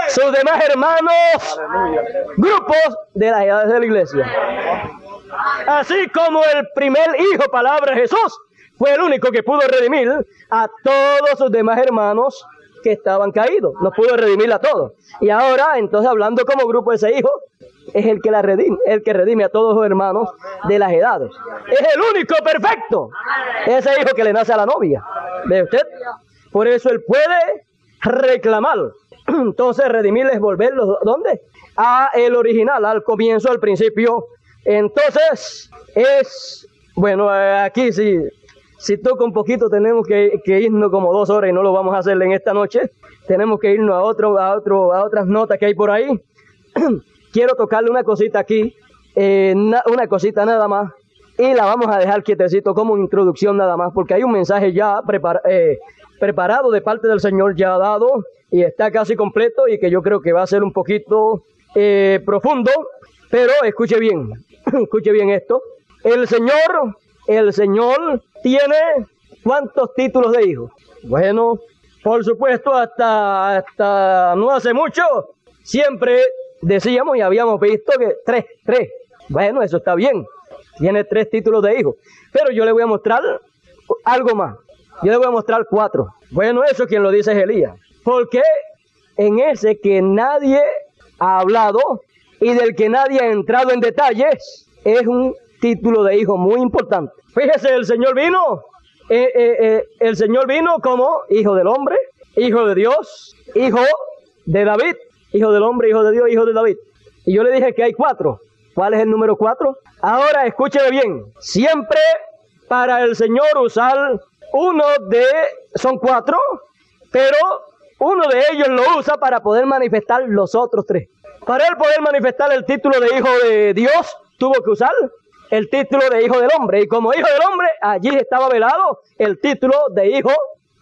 sus demás hermanos, grupos de las edades de la iglesia. Así como el primer hijo, palabra Jesús, fue el único que pudo redimir a todos sus demás hermanos que estaban caídos. No pudo redimir a todos. Y ahora, entonces, hablando como grupo, ese hijo es el que la redime, el que redime a todos los hermanos de las edades. Es el único perfecto. Ese hijo que le nace a la novia. ¿Ve usted? Por eso él puede reclamar. Entonces, redimir es volverlos, ¿dónde? A el original, al comienzo, al principio. Entonces, bueno, aquí si toca un poquito, tenemos que irnos como 2 horas y no lo vamos a hacer en esta noche. Tenemos que irnos a otras notas que hay por ahí. Quiero tocarle una cosita aquí, una cosita nada más, y la vamos a dejar quietecito como introducción nada más, porque hay un mensaje ya preparado de parte del Señor, ya dado, y está casi completo, y que yo creo que va a ser un poquito profundo, pero escuche bien, escuche bien esto. El Señor tiene ¿cuántos títulos de hijo? Bueno, por supuesto, hasta no hace mucho, siempre decíamos y habíamos visto que tres. Bueno, eso está bien. Tiene 3 títulos de hijo. Pero yo le voy a mostrar algo más. Yo le voy a mostrar 4. Bueno, eso quien lo dice es Elías. Porque en ese que nadie ha hablado y del que nadie ha entrado en detalles, es un título de hijo muy importante. Fíjese, el Señor vino como hijo del hombre, hijo de Dios, hijo de David, hijo del hombre, hijo de Dios, hijo de David. Y yo le dije que hay 4. ¿Cuál es el número 4? Ahora escúcheme bien. Siempre para el Señor usar son 4, pero uno de ellos lo usa para poder manifestar los otros 3. Para él poder manifestar el título de hijo de Dios, tuvo que usar el título de hijo del hombre. Y como hijo del hombre, allí estaba velado el título de hijo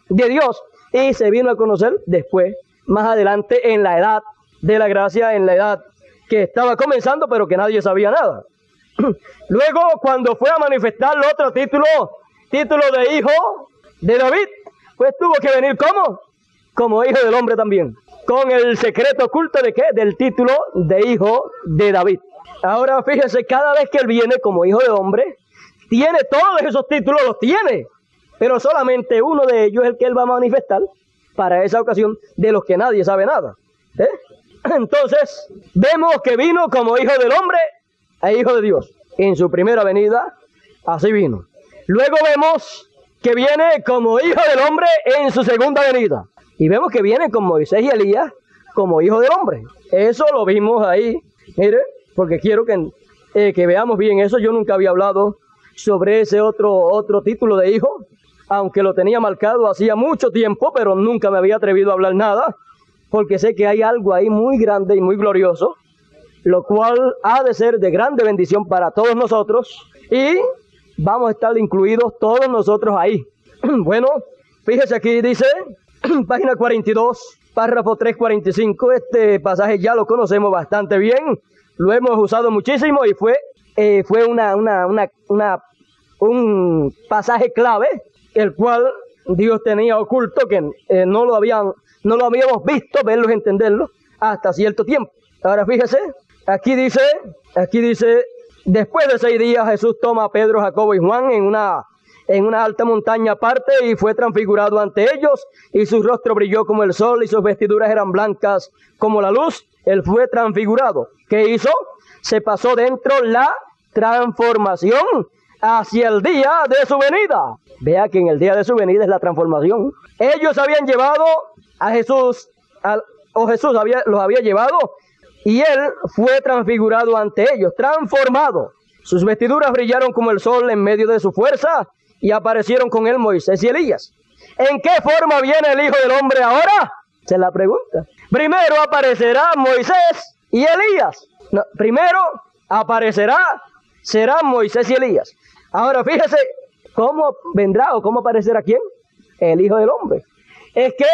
de Dios. Y se vino a conocer después, más adelante, en la edad de la gracia, en la edad que estaba comenzando, pero que nadie sabía nada. Luego, cuando fue a manifestar el otro título de hijo de David, pues tuvo que venir como hijo del hombre también, con el secreto oculto de ¿qué? Del título de hijo de David. Ahora fíjese, cada vez que él viene como hijo de hombre, tiene todos esos títulos, los tiene, pero solamente uno de ellos es el que él va a manifestar para esa ocasión, de los que nadie sabe nada. Entonces, vemos que vino como hijo del hombre e hijo de Dios. En su primera venida, así vino. Luego vemos que viene como hijo del hombre en su segunda venida. Y vemos que viene con Moisés y Elías como hijo del hombre. Eso lo vimos ahí. Mire, porque quiero que veamos bien eso. Yo nunca había hablado sobre ese otro título de hijo, aunque lo tenía marcado hacía mucho tiempo, pero nunca me había atrevido a hablar nada, porque sé que hay algo ahí muy grande y muy glorioso, lo cual ha de ser de grande bendición para todos nosotros, y vamos a estar incluidos todos nosotros ahí. Bueno, fíjese aquí, dice, página 42, párrafo 345, este pasaje ya lo conocemos bastante bien, lo hemos usado muchísimo y fue un pasaje clave, el cual Dios tenía oculto, que no lo habíamos visto, verlo, entenderlo, hasta cierto tiempo. Ahora fíjese, aquí dice, después de 6 días Jesús toma a Pedro, Jacobo y Juan en una alta montaña aparte y fue transfigurado ante ellos, y su rostro brilló como el sol y sus vestiduras eran blancas como la luz. Él fue transfigurado. ¿Qué hizo? Se pasó dentro la transformación hacia el día de su venida. Vea que en el día de su venida es la transformación. Ellos habían llevado a Jesús, Jesús los había llevado, y él fue transfigurado ante ellos, transformado. Sus vestiduras brillaron como el sol en medio de su fuerza, y aparecieron con él Moisés y Elías. ¿En qué forma viene el Hijo del Hombre ahora? Se la pregunta. Primero aparecerá Moisés y Elías. No, primero serán Moisés y Elías. Ahora fíjese cómo vendrá o cómo aparecerá ¿quién? El Hijo del Hombre. Es que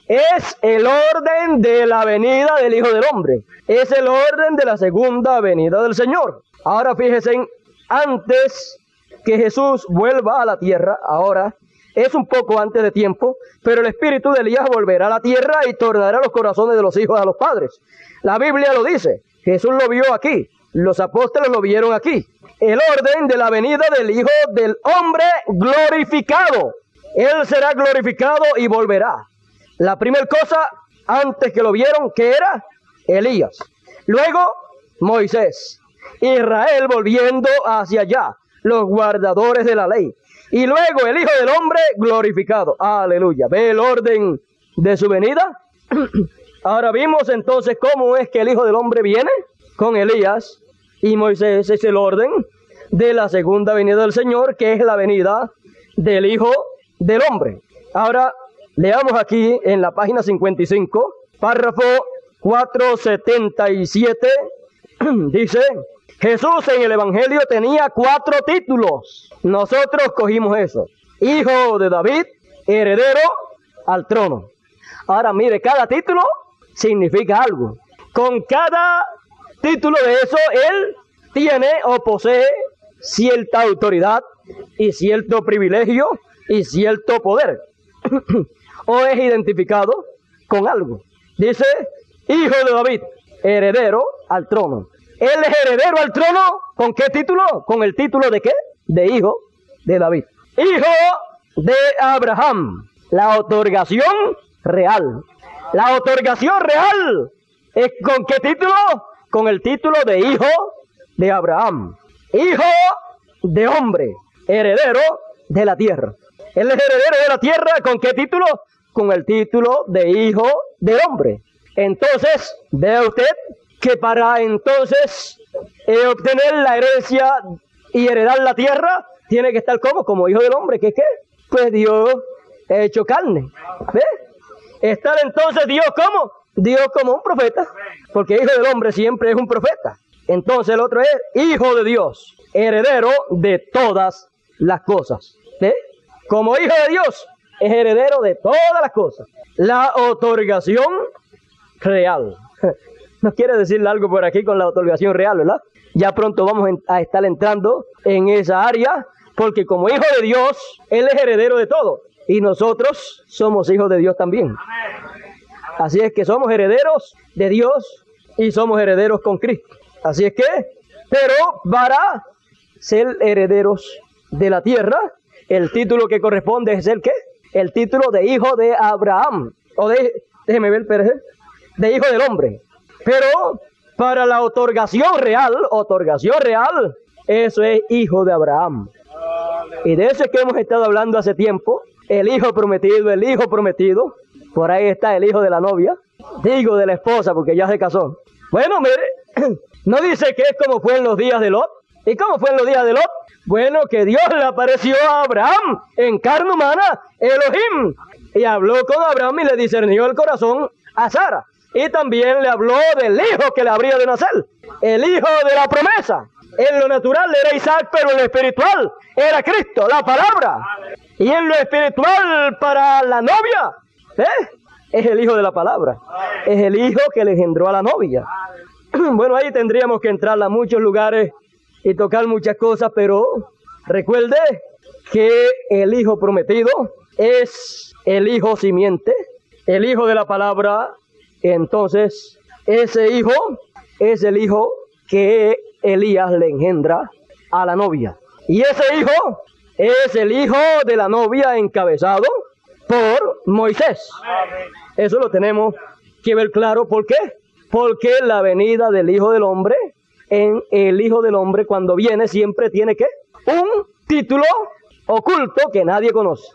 es el orden de la venida del Hijo del Hombre. Es el orden de la segunda venida del Señor. Ahora fíjese, antes que Jesús vuelva a la tierra, ahora es un poco antes de tiempo, pero el espíritu de Elías volverá a la tierra y tornará los corazones de los hijos a los padres. La Biblia lo dice, Jesús lo vio aquí, los apóstoles lo vieron aquí. El orden de la venida del Hijo del Hombre glorificado. Él será glorificado y volverá. La primera cosa, antes que lo vieron, ¿qué era? Elías. Luego, Moisés. Israel volviendo hacia allá, los guardadores de la ley. Y luego el Hijo del Hombre glorificado. Aleluya. ¿Ve el orden de su venida? Ahora vimos entonces cómo es que el Hijo del Hombre viene con Elías y Moisés. Es el orden de la segunda venida del Señor, que es la venida del Hijo del Hombre. Ahora leamos aquí en la página 55, párrafo 477, dice: Jesús en el Evangelio tenía 4 títulos. Nosotros cogimos eso: Hijo de David, heredero, al trono. Ahora mire, cada título significa algo. Con cada título de eso, él tiene o posee cierta autoridad y cierto privilegio y cierto poder. O es identificado con algo. Dice, hijo de David, heredero al trono. Él es heredero al trono, ¿con qué título? Con el título de ¿qué? De hijo de David. Hijo de Abraham. La otorgación real. La otorgación real es ¿con qué título? Con el título de hijo de Abraham. Hijo de hombre, heredero de la tierra. Él es heredero de la tierra, ¿con qué título? Con el título de hijo de hombre. Entonces, vea usted que para entonces obtener la herencia y heredar la tierra, tiene que estar como hijo del hombre. ¿Qué es qué? Pues Dios hecho carne. ¿Ve? Estar entonces Dios como un profeta, porque hijo del hombre siempre es un profeta. Entonces el otro es hijo de Dios, heredero de todas las cosas. ¿Ve? Como hijo de Dios, es heredero de todas las cosas. La otorgación real. Nos quiere decirle algo por aquí con la otorgación real, ¿verdad? Ya pronto vamos a estar entrando en esa área, porque como hijo de Dios, Él es heredero de todo. Y nosotros somos hijos de Dios también. Así es que somos herederos de Dios y somos herederos con Cristo. Así es que, pero para ser herederos de la tierra, el título que corresponde es el ¿qué? El título de hijo de Abraham. O déjeme ver, de hijo del hombre. Pero para la otorgación real, eso es hijo de Abraham. Y de eso es que hemos estado hablando hace tiempo. El hijo prometido. Por ahí está el hijo de la novia. Digo de la esposa porque ya se casó. Bueno, mire, no dice que es como fue en los días de Lot. ¿Y cómo fue en los días de Lot? Bueno, que Dios le apareció a Abraham en carne humana, Elohim. Y habló con Abraham y le discernió el corazón a Sara. Y también le habló del hijo que le habría de nacer. El hijo de la promesa. En lo natural era Isaac, pero en lo espiritual era Cristo, la palabra. Y en lo espiritual para la novia, es el hijo de la palabra. Es el hijo que le engendró a la novia. Bueno, ahí tendríamos que entrar a muchos lugares y tocar muchas cosas, pero recuerde que el hijo prometido es el hijo simiente, el hijo de la palabra. Entonces, ese hijo es el hijo que Elías le engendra a la novia. Y ese hijo es el hijo de la novia encabezado por Moisés. Eso lo tenemos que ver claro. ¿Por qué? Porque la venida del Hijo del Hombre, en el Hijo del Hombre cuando viene siempre tiene que un título oculto que nadie conoce.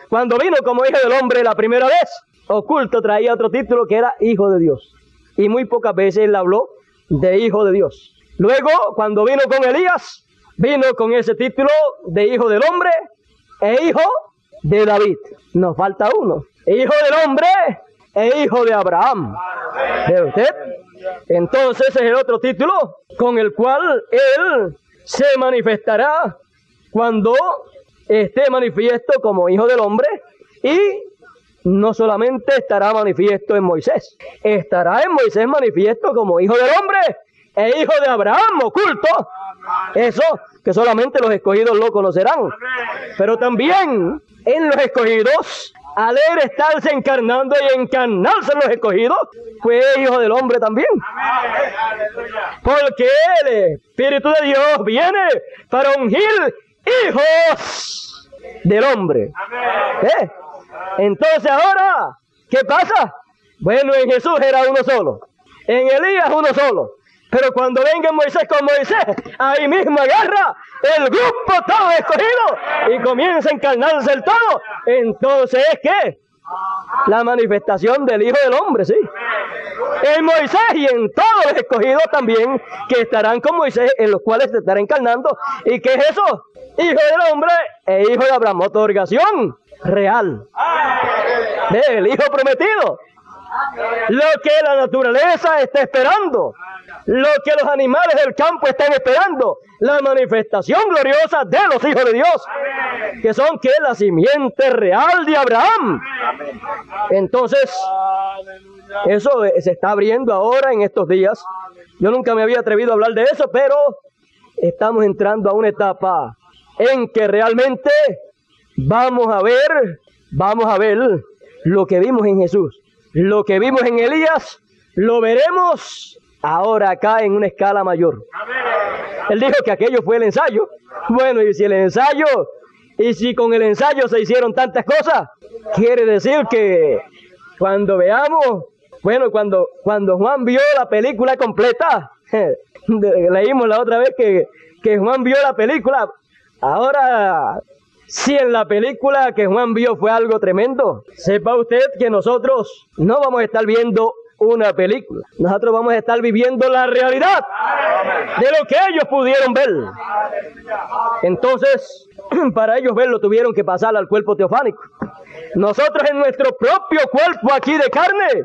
Cuando vino como Hijo del Hombre la primera vez, oculto traía otro título que era Hijo de Dios. Y muy pocas veces él habló de Hijo de Dios. Luego, cuando vino con Elías, vino con ese título de Hijo del Hombre e Hijo de David. Nos falta uno. Hijo del Hombre e Hijo de Abraham. ¿Ve usted? Entonces es el otro título con el cual él se manifestará cuando esté manifiesto como Hijo del Hombre, y no solamente estará manifiesto en Moisés, estará en Moisés manifiesto como Hijo del Hombre e Hijo de Abraham oculto. Eso que solamente los escogidos lo conocerán. Pero también en los escogidos, al él estarse encarnando y encarnarse en los escogidos, fue Hijo del Hombre también. Porque el Espíritu de Dios viene para ungir hijos del hombre. Entonces ahora, ¿qué pasa? Bueno, en Jesús era uno solo, en Elías uno solo, pero cuando venga Moisés con Moisés, ahí mismo agarra el grupo todo escogido y comienza a encarnarse el todo. Entonces es que la manifestación del Hijo del Hombre, sí, en Moisés y en todos los escogidos también, que estarán con Moisés, en los cuales se estará encarnando. ¿Y qué es eso? Hijo del Hombre e Hijo de Abraham, otorgación real del Hijo prometido. lo que la naturaleza está esperando, lo que los animales del campo están esperando, la manifestación gloriosa de los hijos de Dios, que son que la simiente real de Abraham. Entonces, eso se está abriendo ahora en estos días. Yo nunca me había atrevido a hablar de eso, pero estamos entrando a una etapa en que realmente vamos a ver lo que vimos en Jesús, lo que vimos en Elías, lo veremos ahora acá en una escala mayor. Él dijo que aquello fue el ensayo. Bueno, y si el ensayo, y si con el ensayo se hicieron tantas cosas, quiere decir que cuando veamos, bueno, cuando Juan vio la película completa, leímos la otra vez que Juan vio la película. Ahora, si en la película que Juan vio fue algo tremendo, sepa usted que nosotros no vamos a estar viendo una película. Nosotros vamos a estar viviendo la realidad de lo que ellos pudieron ver. Entonces, para ellos verlo tuvieron que pasar al cuerpo teofánico. Nosotros en nuestro propio cuerpo aquí de carne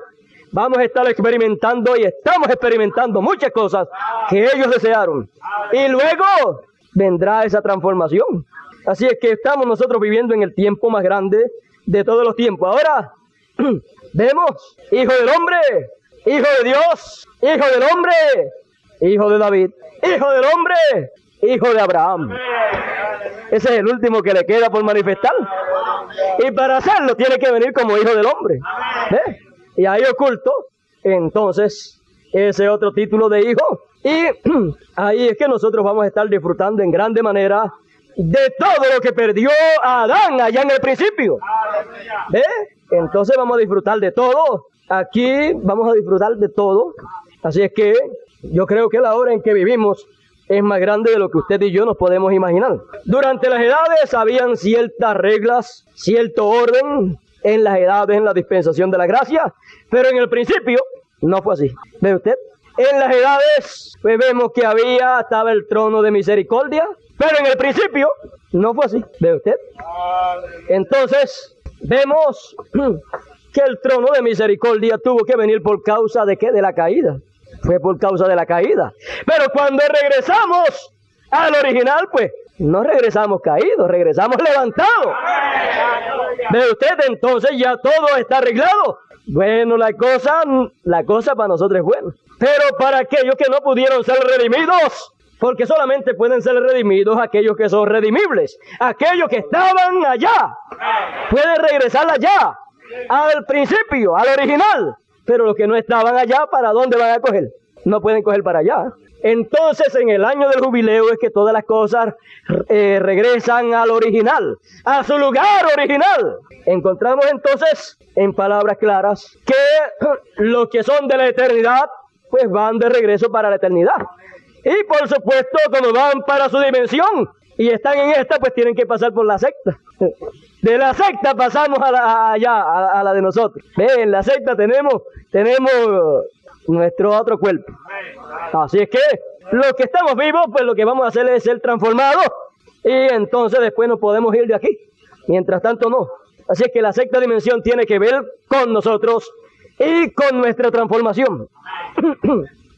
vamos a estar experimentando y estamos experimentando muchas cosas que ellos desearon. Y luego vendrá esa transformación. Así es que estamos nosotros viviendo en el tiempo más grande de todos los tiempos. Ahora vemos hijo del hombre, hijo de Dios, hijo del hombre, hijo de David, hijo del hombre, hijo de Abraham. Ese es el último que le queda por manifestar. Y para hacerlo tiene que venir como hijo del hombre. ¿Ves? Y ahí oculto, entonces, ese otro título de hijo. Y ahí es que nosotros vamos a estar disfrutando en grande manera de todo lo que perdió Adán allá en el principio. ¿Ves? Entonces vamos a disfrutar de todo. Aquí vamos a disfrutar de todo. Así es que yo creo que la hora en que vivimos es más grande de lo que usted y yo nos podemos imaginar. Durante las edades habían ciertas reglas, cierto orden en las edades, en la dispensación de la gracia, pero en el principio no fue así. ¿Ve usted? En las edades pues vemos que estaba el trono de misericordia, pero en el principio no fue así. ¿Ve usted? Entonces vemos que el trono de misericordia tuvo que venir por causa de ¿qué? De la caída. Fue por causa de la caída. Pero cuando regresamos al original, pues no regresamos caídos, regresamos levantados. ¿Ve usted? Entonces ya todo está arreglado. Bueno, la cosa para nosotros es buena. Pero para aquellos que no pudieron ser redimidos, porque solamente pueden ser redimidos aquellos que son redimibles, aquellos que estaban allá, pueden regresar allá, al principio, al original. Pero los que no estaban allá, ¿para dónde van a coger? No pueden coger para allá. Entonces, en el año del jubileo es que todas las cosas regresan al original, a su lugar original. Encontramos entonces, en palabras claras, que los que son de la eternidad, pues van de regreso para la eternidad. Y por supuesto, como van para su dimensión y están en esta, pues tienen que pasar por la secta. De la secta pasamos a la de nosotros. En la secta tenemos nuestro otro cuerpo. Así es que los que estamos vivos, pues lo que vamos a hacer es ser transformados. Y entonces después nos podemos ir de aquí. Mientras tanto no. Así es que la sexta dimensión tiene que ver con nosotros y con nuestra transformación.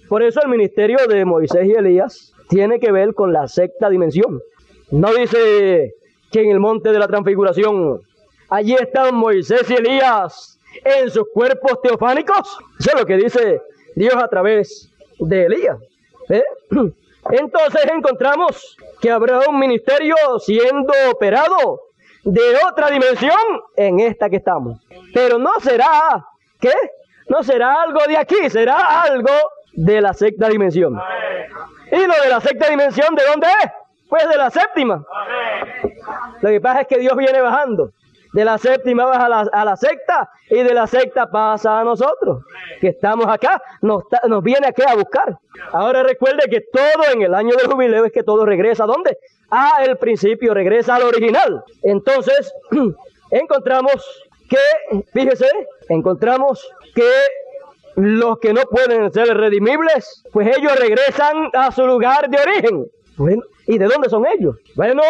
Por eso el ministerio de Moisés y Elías tiene que ver con la sexta dimensión. No dice que en el monte de la transfiguración allí están Moisés y Elías en sus cuerpos teofánicos. Eso es lo que dice Dios a través de Elías. Entonces encontramos que habrá un ministerio siendo operado de otra dimensión en esta que estamos. Pero no será, ¿qué? No será algo de aquí, será algo de la sexta dimensión. ¿Y lo de la sexta dimensión de dónde es? Pues de la séptima. Lo que pasa es que Dios viene bajando. De la séptima baja a la sexta y de la sexta pasa a nosotros, que estamos acá, nos viene aquí a buscar. Ahora recuerde que todo en el año del jubileo es que todo regresa ¿a dónde? A el principio, regresa al original. Entonces, encontramos que los que no pueden ser redimibles, pues ellos regresan a su lugar de origen. Bueno, ¿y de dónde son ellos? Bueno,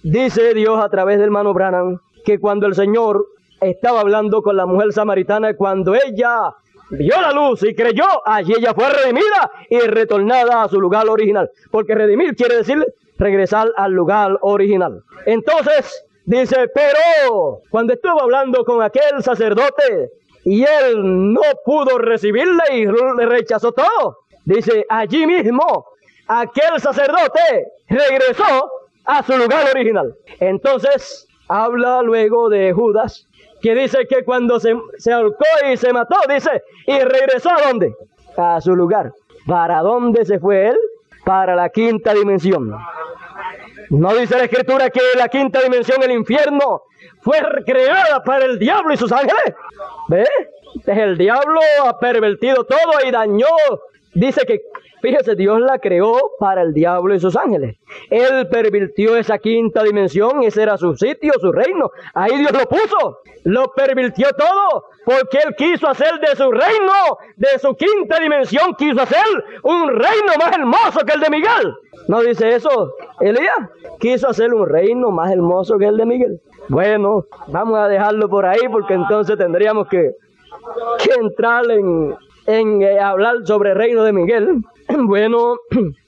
dice Dios a través del hermano Branham, que cuando el Señor estaba hablando con la mujer samaritana cuando ella vio la luz y creyó, allí ella fue redimida y retornada a su lugar original. Porque redimir quiere decir regresar al lugar original. Entonces, dice, pero cuando estuvo hablando con aquel sacerdote y él no pudo recibirle y le rechazó todo, dice, allí mismo aquel sacerdote regresó a su lugar original. Entonces, habla luego de Judas, que dice que cuando se ahorcó y se mató, dice, y regresó ¿a dónde? A su lugar. ¿Para dónde se fue él? Para la quinta dimensión. ¿No dice la Escritura que la quinta dimensión, el infierno, fue creada para el diablo y sus ángeles? ¿Ve? El diablo ha pervertido todo y dañó. Dice que, fíjese, Dios la creó para el diablo y sus ángeles. Él pervirtió esa quinta dimensión, ese era su sitio, su reino. Ahí Dios lo puso. Lo pervirtió todo porque Él quiso hacer de su reino, de su quinta dimensión, quiso hacer un reino más hermoso que el de Miguel. ¿No dice eso Elías? Quiso hacer un reino más hermoso que el de Miguel. Bueno, vamos a dejarlo por ahí porque entonces tendríamos que entrar en hablar sobre el reino de Miguel. Bueno,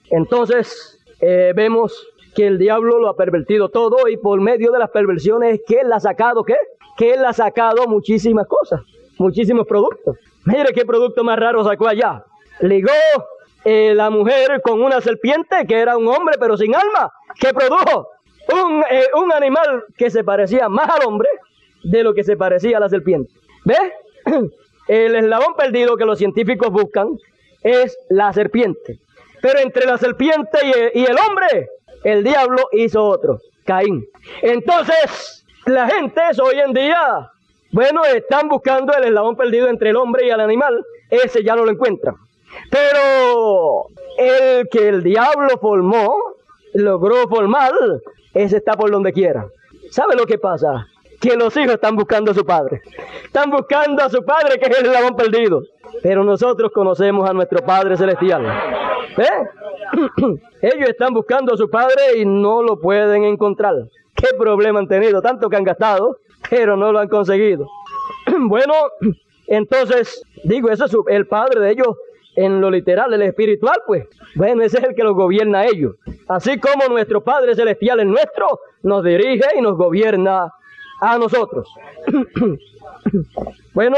entonces vemos que el diablo lo ha pervertido todo y por medio de las perversiones que él ha sacado, ¿qué? Que él ha sacado muchísimas cosas, muchísimos productos. Mire qué producto más raro sacó allá. Ligó la mujer con una serpiente que era un hombre pero sin alma, que produjo un animal que se parecía más al hombre de lo que se parecía a la serpiente. ¿Ves? El eslabón perdido que los científicos buscan es la serpiente. Pero entre la serpiente y el hombre, el diablo hizo otro, Caín. Entonces, la gente hoy en día, bueno, están buscando el eslabón perdido entre el hombre y el animal. Ese ya no lo encuentran. Pero el que el diablo formó, logró formar, ese está por donde quiera. ¿Sabe lo que pasa? Que los hijos están buscando a su padre. Están buscando a su padre, que es el eslabón perdido. Pero nosotros conocemos a nuestro Padre Celestial. Ellos están buscando a su padre y no lo pueden encontrar. ¿Qué problema han tenido? Tanto que han gastado, pero no lo han conseguido. Bueno, entonces, digo, eso es el padre de ellos en lo literal, el espiritual, pues. Bueno, ese es el que los gobierna a ellos. Así como nuestro Padre Celestial es nuestro, nos dirige y nos gobierna a nosotros. Bueno,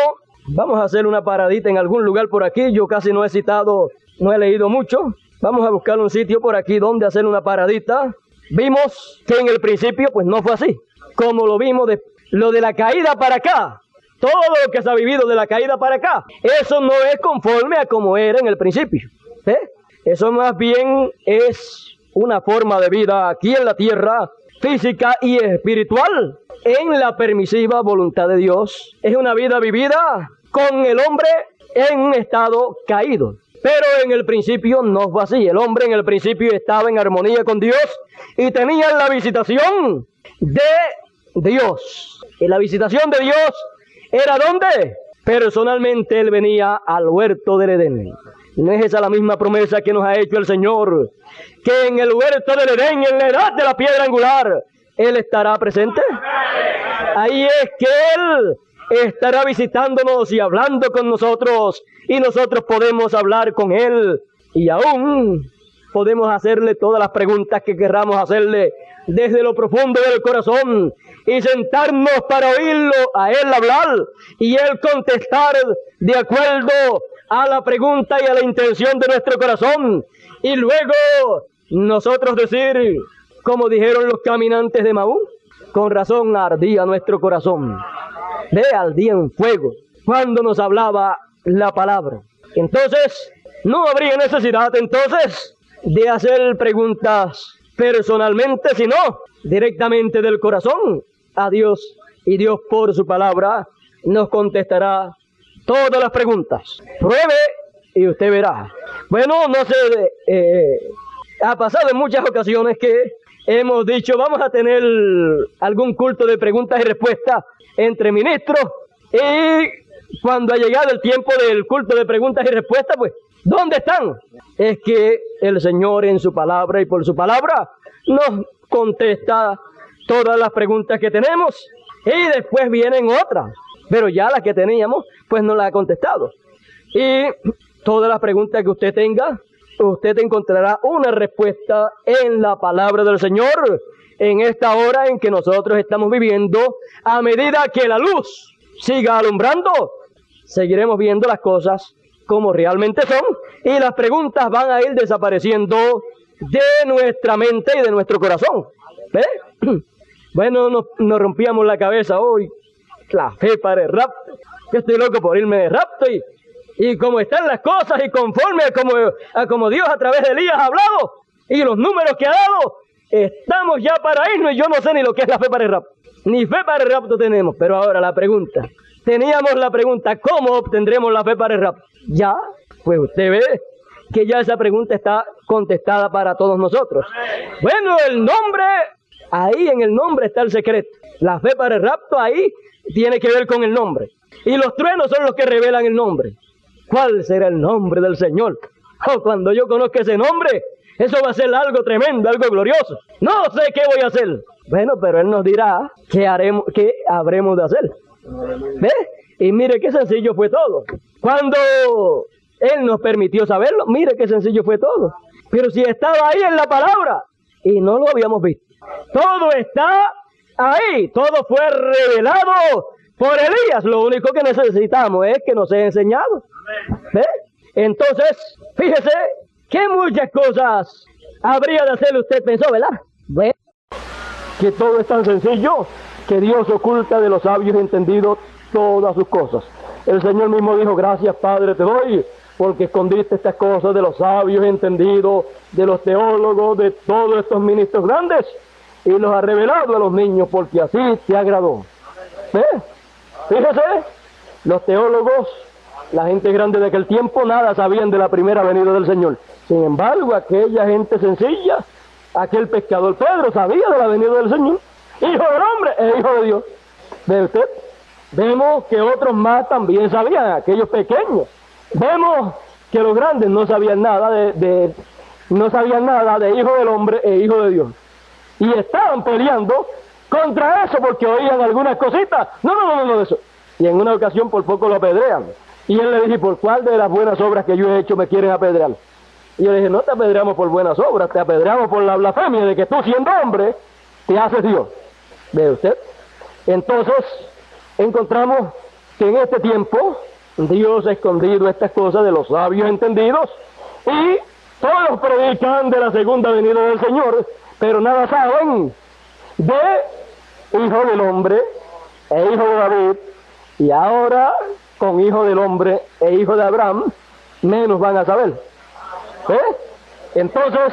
vamos a hacer una paradita en algún lugar por aquí. Yo casi no he leído mucho. Vamos a buscar un sitio por aquí donde hacer una paradita. Vimos que en el principio pues no fue así. Como lo vimos lo de la caída para acá. Todo lo que se ha vivido de la caída para acá, eso no es conforme a como era en el principio. Eso más bien es una forma de vida aquí en la tierra, física y espiritual, en la permisiva voluntad de Dios. Es una vida vivida con el hombre en un estado caído. Pero en el principio no fue así. El hombre en el principio estaba en armonía con Dios y tenía la visitación de Dios. Y la visitación de Dios ¿era dónde? Personalmente Él venía al huerto del Edén. ¿No es esa la misma promesa que nos ha hecho el Señor? Que en el huerto del Edén, en la edad de la piedra angular, Él estará presente. Ahí es que Él estará visitándonos y hablando con nosotros. Y nosotros podemos hablar con Él. Y aún podemos hacerle todas las preguntas que querramos hacerle desde lo profundo del corazón. Y sentarnos para oírlo a Él hablar. Y Él contestar de acuerdo a la pregunta y a la intención de nuestro corazón. Y luego nosotros decir, como dijeron los caminantes de Maús, con razón ardía nuestro corazón. Ardía en fuego cuando nos hablaba la palabra. Entonces, no habría necesidad entonces de hacer preguntas personalmente, sino directamente del corazón a Dios. Y Dios por su palabra nos contestará todas las preguntas. Pruebe y usted verá. Bueno, no sé, ha pasado en muchas ocasiones que hemos dicho, vamos a tener algún culto de preguntas y respuestas entre ministros. Y cuando ha llegado el tiempo del culto de preguntas y respuestas, pues, ¿dónde están? Es que el Señor en su palabra y por su palabra nos contesta todas las preguntas que tenemos Y después vienen otras, pero ya las que teníamos, pues no las ha contestado. Y todas las preguntas que usted tenga, usted encontrará una respuesta en la palabra del Señor, en esta hora en que nosotros estamos viviendo. A medida que la luz siga alumbrando, seguiremos viendo las cosas como realmente son, y las preguntas van a ir desapareciendo de nuestra mente y de nuestro corazón. ¿Ve? Bueno, nos rompíamos la cabeza hoy, la fe para el rapto. Yo estoy loco por irme de rapto, y como están las cosas, y conforme a como Dios a través de Elías ha hablado, y los números que ha dado, estamos ya para irnos, y yo no sé ni lo que es la fe para el rapto. Ni fe para el rapto tenemos. Pero ahora la pregunta, teníamos la pregunta, ¿cómo obtendremos la fe para el rapto? Ya, pues usted ve que ya esa pregunta está contestada para todos nosotros. Bueno, el nombre, ahí en el nombre está el secreto. La fe para el rapto ahí tiene que ver con el nombre. Y los truenos son los que revelan el nombre. ¿Cuál será el nombre del Señor? Oh, cuando yo conozca ese nombre, eso va a ser algo tremendo, algo glorioso. No sé qué voy a hacer. Bueno, pero Él nos dirá qué habremos de hacer. ¿Ve? Y mire qué sencillo fue todo. Cuando Él nos permitió saberlo, mire qué sencillo fue todo. Pero si estaba ahí en la palabra y no lo habíamos visto. Todo está ahí, todo fue revelado por Elías. Lo único que necesitamos es que nos sea enseñado. ¿Ve? Entonces, fíjese que muchas cosas habría de hacer, usted pensó, ¿verdad? Bueno, que todo es tan sencillo que Dios oculta de los sabios entendidos todas sus cosas. El Señor mismo dijo, gracias Padre te doy, porque escondiste estas cosas de los sabios entendidos, de los teólogos, de todos estos ministros grandes, y los ha revelado a los niños, porque así te agradó. ¿Ve? Fíjese, los teólogos, la gente grande de aquel tiempo, nada sabían de la primera venida del Señor. Sin embargo, aquella gente sencilla, aquel pescador Pedro, sabía de la venida del Señor. Hijo del hombre e hijo de Dios. ¿Ve usted? Vemos que otros más también sabían, aquellos pequeños. Vemos que los grandes no sabían nada de hijo del hombre e hijo de Dios. Y estaban peleando contra eso porque oían algunas cositas. No, eso. Y en una ocasión por poco lo apedrean. Y él le dice, ¿por cuál de las buenas obras que yo he hecho me quieren apedrear? Y yo le dije, no te apedreamos por buenas obras, te apedreamos por la blasfemia de que tú siendo hombre te haces Dios. ¿Ve usted? Entonces encontramos que en este tiempo Dios ha escondido estas cosas de los sabios entendidos, y todos predican de la segunda venida del Señor, pero nada saben de hijo del hombre e hijo de David, y ahora con hijo del hombre e hijo de Abraham menos van a saber. Entonces,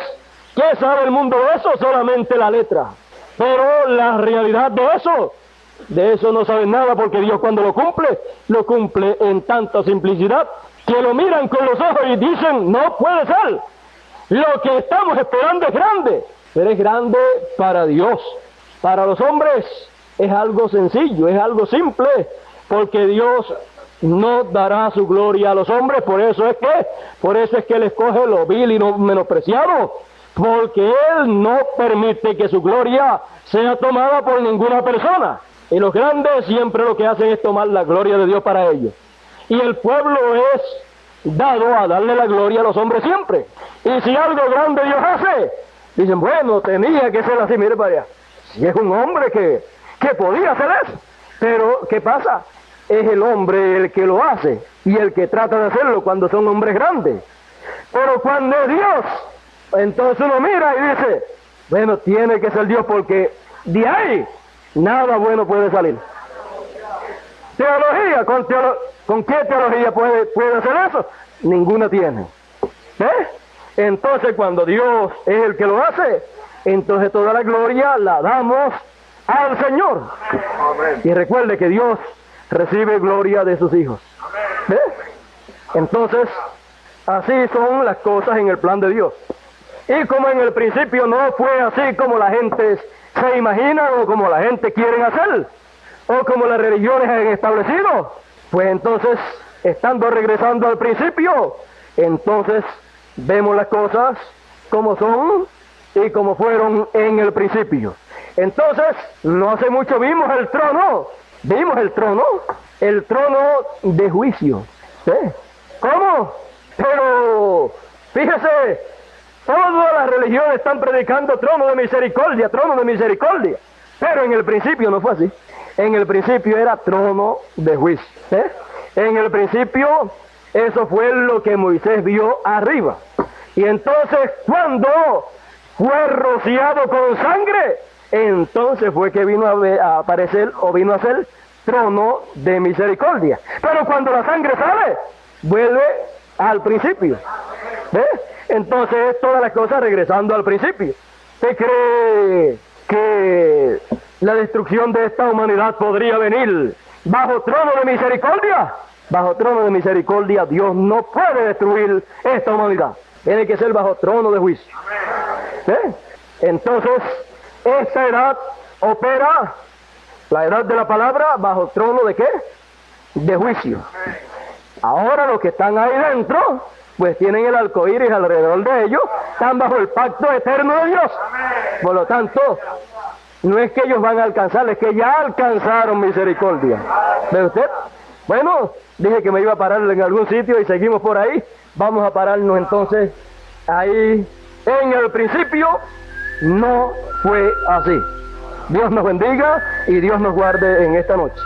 ¿qué sabe el mundo de eso? Solamente la letra. Pero la realidad de eso no saben nada, porque Dios cuando lo cumple en tanta simplicidad que lo miran con los ojos y dicen, no puede ser. Lo que estamos esperando es grande, pero es grande para Dios. Para los hombres es algo sencillo, es algo simple, porque Dios no dará su gloria a los hombres. Por eso es que Él escoge lo vil y lo menospreciado, porque Él no permite que su gloria sea tomada por ninguna persona. Y los grandes siempre lo que hacen es tomar la gloria de Dios para ellos. Y el pueblo es dado a darle la gloria a los hombres siempre. Y si algo grande Dios hace, dicen, bueno, tenía que ser así, mire para allá. Si es un hombre que podía hacer eso. Pero, ¿qué pasa? Es el hombre el que lo hace y el que trata de hacerlo cuando son hombres grandes. Pero cuando es Dios, entonces uno mira y dice, bueno, tiene que ser Dios, porque de ahí nada bueno puede salir. Teología, ¿con qué teología puede hacer eso? Ninguna tiene. Entonces cuando Dios es el que lo hace, entonces toda la gloria la damos al Señor. Amén. Y recuerde que Dios recibe gloria de sus hijos. Entonces, así son las cosas en el plan de Dios. Y como en el principio no fue así como la gente se imagina o como la gente quiere hacer, o como las religiones han establecido, pues entonces, regresando al principio, entonces vemos las cosas como son y como fueron en el principio. Entonces, no hace mucho vimos el trono de juicio. ¿Sí? ¿Cómo? Pero, fíjese, todas las religiones están predicando trono de misericordia, pero en el principio no fue así. En el principio era trono de juicio. ¿Sí? En el principio, eso fue lo que Moisés vio arriba. Y entonces, cuando fue rociado con sangre, entonces fue que vino a aparecer o vino a ser trono de misericordia. Pero cuando la sangre sale, vuelve al principio. ¿Ves? Entonces, todas las cosas regresando al principio. ¿Usted cree que la destrucción de esta humanidad podría venir bajo trono de misericordia? Bajo trono de misericordia, Dios no puede destruir esta humanidad. Tiene que ser bajo trono de juicio. ¿Sí? Entonces, esta edad opera, la edad de la palabra, bajo trono de ¿qué? De juicio. Ahora los que están ahí dentro, pues tienen el arco iris alrededor de ellos, están bajo el pacto eterno de Dios. Por lo tanto, no es que ellos van a alcanzar, es que ya alcanzaron misericordia. ¿Ve usted? Bueno, dije que me iba a parar en algún sitio y seguimos por ahí. Vamos a pararnos entonces ahí. En el principio no fue así. Dios nos bendiga y Dios nos guarde en esta noche.